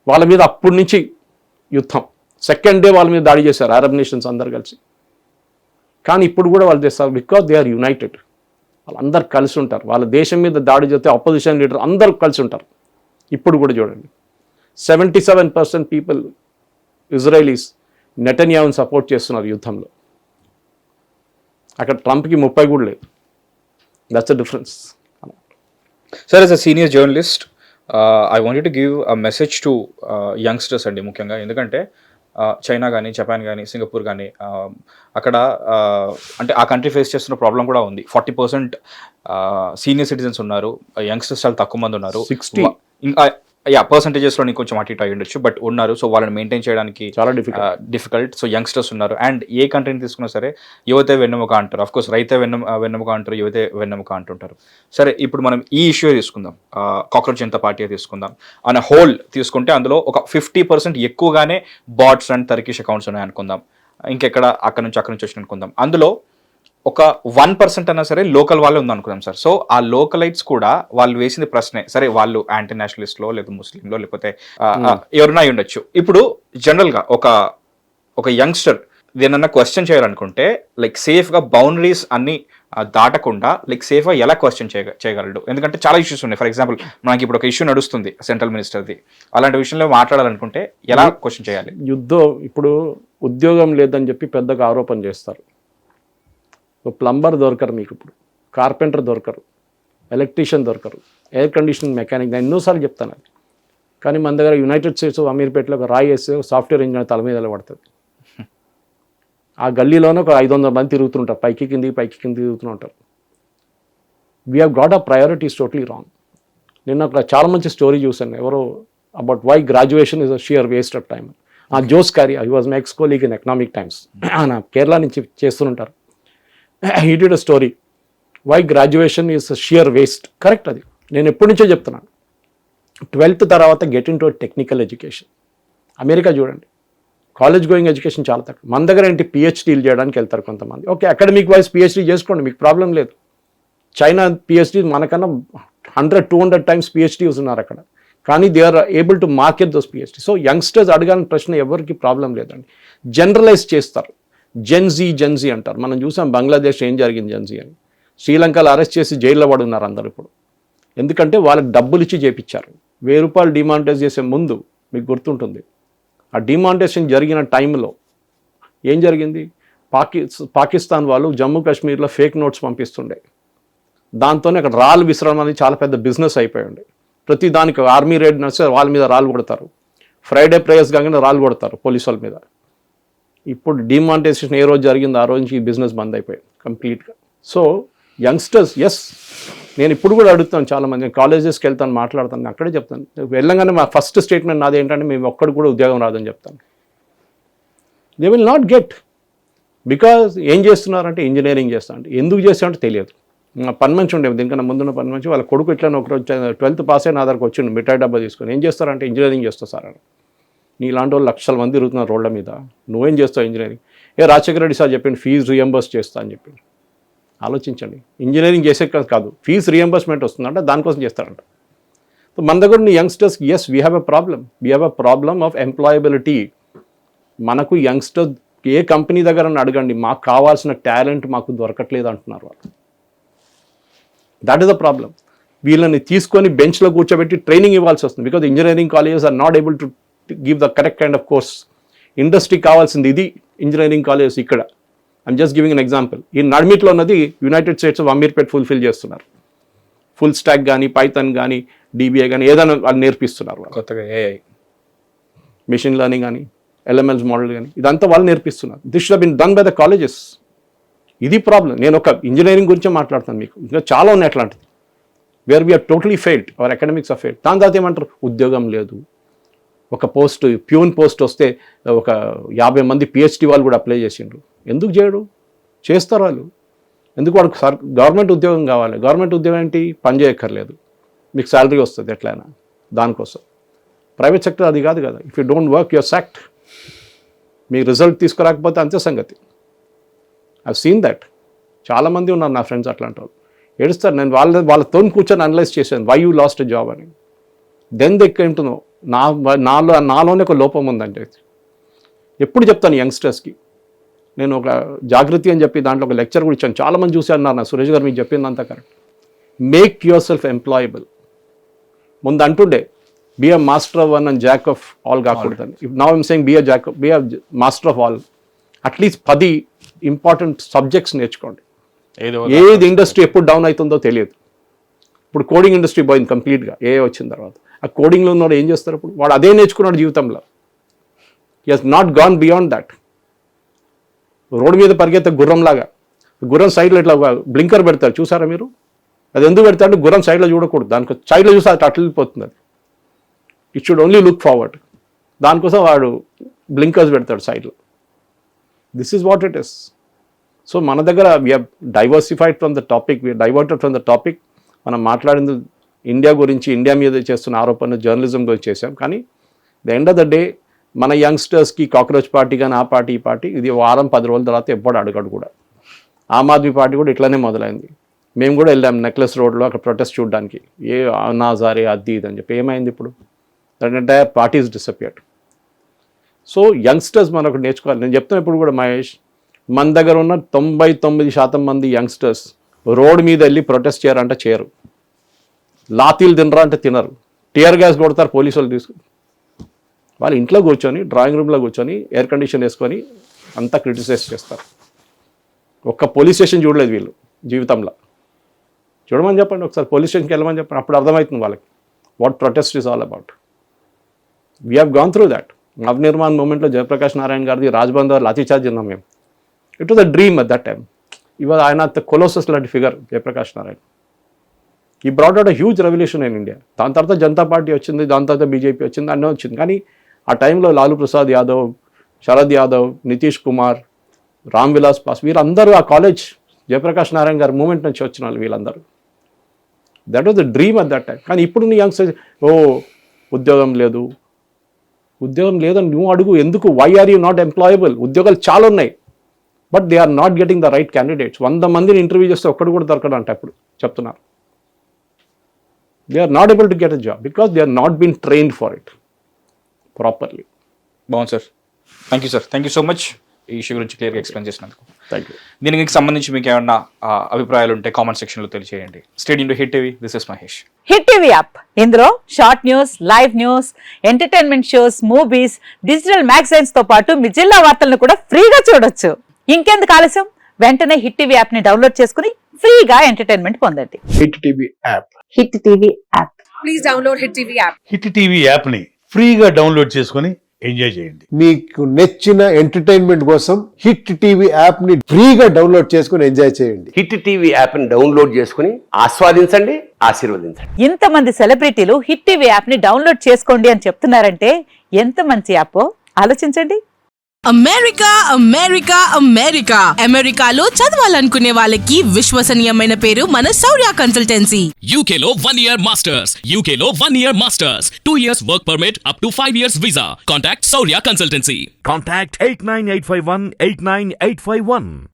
వాళ్ళ మీద అప్పటి నుంచి యుద్ధం. సెకండ్ డే వాళ్ళ మీద దాడి చేశారు అరబ్ నేషన్స్ అందరు కలిసి. కానీ ఇప్పుడు కూడా వాళ్ళు చేస్తారు బికాజ్ దే ఆర్ యునైటెడ్. వాళ్ళందరూ కలిసి ఉంటారు. వాళ్ళ దేశం మీద దాడి చేస్తే అపోజిషన్ లీడర్ అందరూ కలిసి ఉంటారు. ఇప్పుడు కూడా చూడండి, 77% పీపుల్ ఇజ్రాయలీస్ నెటన్యాహుని సపోర్ట్ చేస్తున్నారు యుద్ధంలో. అక్కడ ట్రంప్కి 30 కూడా లేదు. That's the difference. Sir, as a senior journalist, I wanted to give a message to youngsters అండి, ముఖ్యంగా ఎందుకంటే చైనా కానీ, జపాన్ కానీ, సింగపూర్ కానీ, అక్కడ అంటే ఆ కంట్రీ ఫేస్ చేస్తున్న ప్రాబ్లం కూడా ఉంది. 40% సీనియర్ సిటిజన్స్ ఉన్నారు, యంగ్స్టర్స్ చాలా తక్కువ మంది ఉన్నారు. 60 పర్సంటేజెస్లో నీకు కొంచెం అటు ఇటు అయి ఉండొచ్చు, బట్ ఉన్నారు. సో వాళ్ళని మెయింటైన్ చేయడానికి చాలా డిఫికల్ట్. సో యంగ్స్టర్స్ ఉన్నారు. అండ్ ఏ కంట్రీని తీసుకున్నా సరే యువతే వెన్నెముక అంటారు. అఫ్ కోర్స్ రైతే వెన్నెముక అంటారు, యువతే వెన్నెముక అంటుంటారు. సరే, ఇప్పుడు మనం ఈ ఇష్యూ తీసుకుందాం, కాక్రోచ్ జనతా పార్టీ తీసుకుందాం. అనే హోల్ తీసుకుంటే అందులో ఒక 50% ఎక్కువగానే బాట్స్ అండ్ టర్కిష్ అకౌంట్స్ ఉన్నాయి అనుకుందాం. ఇంకెక్కడ అక్కడ నుంచి వచ్చిన అనుకుందాం. అందులో ఒక 1% అన్నా సరే లోకల్ వాళ్ళే ఉందనుకున్నాం సార్. సో ఆ లోకలైట్స్ కూడా వాళ్ళు వేసింది ప్రశ్నే, సరే వాళ్ళు యాంటీ నేషనలిస్ట్లో లేకపోతే ముస్లింలో లేకపోతే ఎవరైనా అయి ఉండొచ్చు. ఇప్పుడు జనరల్గా ఒక యంగ్స్టర్ దేనన్నా క్వశ్చన్ చేయాలనుకుంటే లైక్ సేఫ్గా బౌండరీస్ అన్ని దాటకుండా లైక్ సేఫ్గా ఎలా క్వశ్చన్ చేయగలడు? ఎందుకంటే చాలా ఇష్యూస్ ఉన్నాయి. ఫర్ ఎగ్జాంపుల్, మనకి ఇప్పుడు ఒక ఇష్యూ నడుస్తుంది సెంట్రల్ మినిస్టర్ది, అలాంటి విషయంలో మాట్లాడాలనుకుంటే ఎలా క్వశ్చన్ చేయాలి? ఇప్పుడు ఉద్యోగం లేదని చెప్పి పెద్దగా ఆరోపణ చేస్తారు. ప్లంబర్ దొరకరు మీకు, ఇప్పుడు కార్పెంటర్ దొరకరు, ఎలక్ట్రీషియన్ దొరకరు, ఎయిర్ కండిషనింగ్ మెకానిక్. నేను ఎన్నోసార్లు చెప్తాను అది. కానీ మన దగ్గర యునైటెడ్ స్టేట్స్ ఆఫ్ అమీర్పేటలో ఒక రాయి వేస్తే సాఫ్ట్వేర్ ఇంజనీర్ తల మీద పడుతుంది. ఆ గల్లీలోనే ఒక 500 మంది తిరుగుతుంటారు, పైకి కింది తిరుగుతూ ఉంటారు. We have got a priorities totally wrong. నిన్న అక్కడ చాలా మంచి స్టోరీ చూసాను, ఎవరో about why graduation is a sheer waste of time. Jose Kariya, he was my ex colleague in Economic Times, ఆయన కేరళ నుంచి చేస్తుంటారు. he did a story why graduation is a sheer waste. Correct, అది నేను ఎప్పటి నుంచో చెప్తున్నాను. 12th తర్వాత get in to technical education. America చూడండి, కాలేజ్ గోయింగ్ ఎడ్యుకేషన్ చాలా తక్కువ. మన దగ్గర ఏంటి పిహెచ్డీలు చేయడానికి వెళ్తారు కొంతమంది. ఓకే, అకాడమిక్ వైజ్ పిహెచ్డీ చేసుకోండి, మీకు ప్రాబ్లం లేదు. చైనా పిహెచ్డీ మనకన్నా 100-200 టైమ్స్ పిహెచ్డీస్ ఉన్నారు అక్కడ, కానీ they are able to market those PhD. So youngsters అడగాలని ప్రశ్న ఎవరికి ప్రాబ్లం లేదండి. జనరలైజ్ చేస్తారు, జెన్జీ అంటారు. మనం చూసాం బంగ్లాదేశ్ ఏం జరిగింది జెన్జీ అని. శ్రీలంకలో అరెస్ట్ చేసి జైల్లో పడి ఉన్నారు అందరు ఇప్పుడు. ఎందుకంటే వాళ్ళకి డబ్బులు ఇచ్చి చేపించారు. ₹1000 డిమానిటైజ్ చేసే ముందు మీకు గుర్తుంటుంది, ఆ డిమానిటైజేషన్ జరిగిన టైంలో ఏం జరిగింది, పాకిస్తాన్ వాళ్ళు జమ్మూ కాశ్మీర్లో ఫేక్ నోట్స్ పంపిస్తుండే. దాంతోనే అక్కడ రాళ్ళు విసరడం అనేది చాలా పెద్ద బిజినెస్ అయిపోయింది. ప్రతి దానికి ఆర్మీ రేడ్ నడిస్తే వాళ్ళ మీద రాళ్ళు కొడతారు, ఫ్రైడే ప్రేయర్స్ కాగానే రాళ్ళు కొడతారు పోలీసు వాళ్ళ మీద. ఇప్పుడు డిమానిటైజేషన్ ఏ రోజు జరిగిందో ఆ రోజు నుంచి ఈ బిజినెస్ బంద్ అయిపోయింది కంప్లీట్గా. సో యంగ్స్టర్స్, ఎస్, నేను ఇప్పుడు కూడా అడుగుతాను చాలామంది, కాలేజెస్కి వెళ్తాను, మాట్లాడతాను, అక్కడే చెప్తాను. వెళ్ళంగానే మా ఫస్ట్ స్టేట్మెంట్ నాది ఏంటంటే, మేము ఒక్కడికి కూడా ఉద్యోగం రాదని చెప్తాను. They will not get, because ఏం చేస్తున్నారంటే ఇంజనీరింగ్ చేస్తానంటే, ఎందుకు చేస్తానంటే తెలియదు. పని మంచి ఉండేది, దీనికన్నా ముందున్న పని మంచి, వాళ్ళ కొడుకు ఇట్లా ఒకరోజు 12th పాస్ అయిన ఆధార్కి వచ్చిండు మిఠాయి డబ్బా తీసుకొని. ఏం చేస్తారంటే ఇంజనీరింగ్ చేస్తా సార్ అని. నీ ఇలాంటి వాళ్ళు లక్షల మంది తిరుగుతున్నారు రోడ్ల మీద, నువ్వేం చేస్తావు ఇంజనీరింగ్? రాజశేఖర రెడ్డి సార్ చెప్పిండు ఫీజు రియంబర్స్ చేస్తా అని చెప్పిండు. ఆలోచించండి, ఇంజనీరింగ్ చేసే కాదు, ఫీజు రియంబర్స్మెంట్ వస్తుందంటే దానికోసం చేస్తారంట. సో మన దగ్గర ఉన్న youngsters, yes, we have a problem of employability. మనకు యంగ్స్టర్స్ ఏ కంపెనీ దగ్గర అడగండి, మాకు కావాల్సిన టాలెంట్ మాకు దొరకట్లేదు అంటున్నారు వాళ్ళు. That is the problem. వీళ్ళని తీసుకొని బెంచ్లో కూర్చోబెట్టి ట్రైనింగ్ ఇవ్వాల్సి వస్తుంది, because engineering colleges are not able to give the correct kind of course. Industry కావాల్సింది ఇది ఇంజనీరింగ్ కాలేజెస్. ఇక్కడ I'm just giving an example. ఈ నడిమిట్లో ఉన్నది United States of Ameerpet fulfil చేస్తున్నారు. ఫుల్ స్టాక్ కానీ, పైథాన్ కానీ, DBA కానీ ఏదైనా వాళ్ళు నేర్పిస్తున్నారు. కొత్తగా AI, మిషన్ లెర్నింగ్ కానీ, LMS మోడల్ కానీ, ఇదంతా వాళ్ళు నేర్పిస్తున్నారు. This should been done by the colleges. ఇది ప్రాబ్లం. నేను ఒక ఇంజనీరింగ్ గురించే మాట్లాడుతాను, మీకు ఇంకా చాలా ఉన్నాయి అట్లాంటిది, where we are totally failed, our academics are failed. దాని తర్వాత ఏమంటారు, ఉద్యోగం లేదు. ఒక పోస్ట్, ప్యూన్ పోస్ట్ వస్తే ఒక 50 మంది PhD వాళ్ళు కూడా అప్లై చేసిండ్రు. ఎందుకు చేయడు? చేస్తారు వాళ్ళు. ఎందుకు? వాడికి గవర్నమెంట్ ఉద్యోగం కావాలి. గవర్నమెంట్ ఉద్యోగం ఏంటి? పని చేయక్కర్లేదు, మీకు శాలరీ వస్తుంది ఎట్లయినా, దానికోసం. ప్రైవేట్ సెక్టర్ అది కాదు కదా. If you don't work your sacked. మీ రిజల్ట్ తీసుకురాకపోతే అంతే సంగతి. I've seen that. చాలామంది ఉన్నారు నా ఫ్రెండ్స్ అట్లాంటి వాళ్ళు. ఏడుస్తారు. నేను వాళ్ళతో కూర్చొని అనలైజ్ చేశాను, why you lost a job అని. Then they came to know, నాలోనే ఒక లోపం ఉందంటే. ఎప్పుడు చెప్తాను యంగ్స్టర్స్కి, నేను ఒక జాగృతి అని చెప్పి దాంట్లో ఒక లెక్చర్ కూడా ఇచ్చాను. చాలామంది చూసి అన్నారు, నా సురేష్ గారు మీకు చెప్పిందంతా correct. Make yourself employable. ముందు అంటుండే be a master of one and jack of all కాకూడదని. Now I'm saying be a master of all. At least 10 important subjects నేర్చుకోండి. ఏది ఇండస్ట్రీ ఎప్పుడు డౌన్ అవుతుందో తెలియదు. ఇప్పుడు కోడింగ్ ఇండస్ట్రీ పోయింది కంప్లీట్గా AI వచ్చిన తర్వాత. ఆ కోడింగ్లో ఉన్నవాడు ఏం చేస్తారు? ఇప్పుడు వాడు అదే నేర్చుకున్నాడు జీవితంలో. He has not gone beyond that. Road మీద పరిగెత్తే గుర్రంలాగా, గుర్రం సైడ్లో ఇట్లా బ్లింకర్ పెడతారు, చూసారా మీరు? అది ఎందుకు పెడతాడు? గుర్రం సైడ్లో చూడకూడదు, దానికి సైడ్లో చూస్తే అట్లా వెళ్ళిపోతుంది. అది it should only look forward. దానికోసం వాడు బ్లింకర్స్ పెడతాడు సైడ్లో. This is what it is. So మన దగ్గర we are diversified from the topic, we are diverted from the topic. మనం మాట్లాడింది ఇండియా గురించి, ఇండియా మీద చేస్తున్న ఆరోపణలు జర్నలిజం గురించి చేసాం. కానీ the end of the day మన యంగ్స్టర్స్కి కాక్రోచ్ పార్టీ కానీ, ఆ పార్టీ ఈ పార్టీ, ఇది వారం 10 రోజుల తర్వాత ఎప్పుడు అడగడు కూడా. ఆమ్ ఆద్మీ పార్టీ కూడా ఇట్లానే మొదలైంది. మేము కూడా వెళ్ళాం నెక్లెస్ రోడ్లో అక్కడ ప్రొటెస్ట్ చూడడానికి, ఏ నాజారే అది ఇది అని చెప్పి. ఏమైంది ఇప్పుడు? That entire party is disappeared. So youngsters మనకు నేర్చుకోవాలి. నేను చెప్తాను ఇప్పుడు కూడా, మహేష్, మన దగ్గర ఉన్న 99% మంది యంగ్స్టర్స్ రోడ్ మీద వెళ్ళి ప్రొటెస్ట్ చేయరంటే చేయరు. లాతీలు తినరా అంటే తినరు. టియర్ గ్యాస్ కొడతారు పోలీసు వాళ్ళు తీసుకుని. వాళ్ళు ఇంట్లో కూర్చొని, డ్రాయింగ్ రూమ్లో కూర్చొని, ఎయిర్ కండిషన్ వేసుకొని అంతా క్రిటిసైజ్ చేస్తారు. ఒక్క పోలీస్ స్టేషన్ చూడలేదు వీళ్ళు జీవితంలో. చూడమని చెప్పండి ఒకసారి, పోలీస్ స్టేషన్కి వెళ్ళమని చెప్పండి, అప్పుడు అర్థమవుతుంది వాళ్ళకి what protest is all about. We have gone through that. Navnirman మూమెంట్లో జయప్రకాష్ నారాయణ గారిది రాజ్బందర్ లాఠీచార్జ్ తిన్నాం మేము. It was a dream at that time. ఇవాళ ఆయన కొలోసస్ లాంటి ఫిగర్ జయప్రకాష్ నారాయణ. ఈ brought out a huge revolution in India. దాని తర్వాత జనతా పార్టీ వచ్చింది, దాని తర్వాత BJP వచ్చింది, అన్నీ వచ్చింది. కానీ ఆ టైంలో లాలూ ప్రసాద్ యాదవ్, శరద్ యాదవ్, నితీష్ కుమార్, రామ్ విలాస్ పాస్, వీళ్ళందరూ ఆ కాలేజ్ జయప్రకాష్ నారాయణ గారి మూమెంట్ నుంచి వచ్చిన వాళ్ళు వీళ్ళందరూ. That was the dream at that time. కానీ ఇప్పుడు నీ యంగ్స్టర్స్ ఉద్యోగం లేదని నువ్వు అడుగు. ఎందుకు? Why are you not employable? ఉద్యోగాలు చాలా ఉన్నాయి, but they are not getting the right candidates. 100 మందిని ఇంటర్వ్యూ చేస్తే ఒక్కడు కూడా దొరకడంట ఇప్పుడు చెప్తున్నారు. They are not able to get a job because they are not been trained for it properly. బాగుంది sir. Thank you so much ఈ issue గురించి క్లియర్గా ఎక్స్ప్లెయిన్ చేసినందుకు. Thank you. దీనికి సంబంధించి మీకు ఏమన్నా అభిప్రాయాలు ఉంటే కామెంట్ సెక్షన్లో తెలియజేయండి. Stay tuned to hit TV. This is Mahesh. Hit TV app, ఇందులో short news, live news, entertainment shows, movies, digital magazines తో పాటు మీ జిల్లా వార్తలను కూడా ఫ్రీగా చూడొచ్చు. ఇంకెందుకు ఆలస్యం? వెంటనే హిట్ టీవీ యాప్ ని డౌన్లోడ్ చేసుకుని ఫ్రీగా ఎంటర్టైన్మెంట్ పొందండి. Hit TV app. Hit TV app. Please download hit TV app. Hit TV యాప్ని ఫ్రీగా డౌన్లోడ్ చేసుకొని ఎంజాయ్ చేయండి. మీకు నచ్చిన ఎంటర్టైన్మెంట్ కోసం హిట్ టీవీ యాప్ ని ఫ్రీగా డౌన్లోడ్ చేసుకుని ఎంజాయ్ చేయండి. హిట్ టీవీ యాప్ ని డౌన్లోడ్ చేసుకుని ఆస్వాదించండి, ఆశీర్వదించండి. ఇంతమంది సెలబ్రిటీలు హిట్ టీవీ యాప్ ని డౌన్లోడ్ చేసుకోండి అని చెప్తున్నారంటే ఎంత మంచి యాప్ ఆలోచించండి. అమెరికా అమెరికాలో చదవాలనుకునే వాళ్ళకి విశ్వసనీయమైన పేరు మన శౌర్య కన్సల్టెన్సీ. UK లో 1 year masters, UK లో 1 year masters, 2 years work permit up to 5 years visa. Contact Saurya Consultancy. Contact 89851 89851.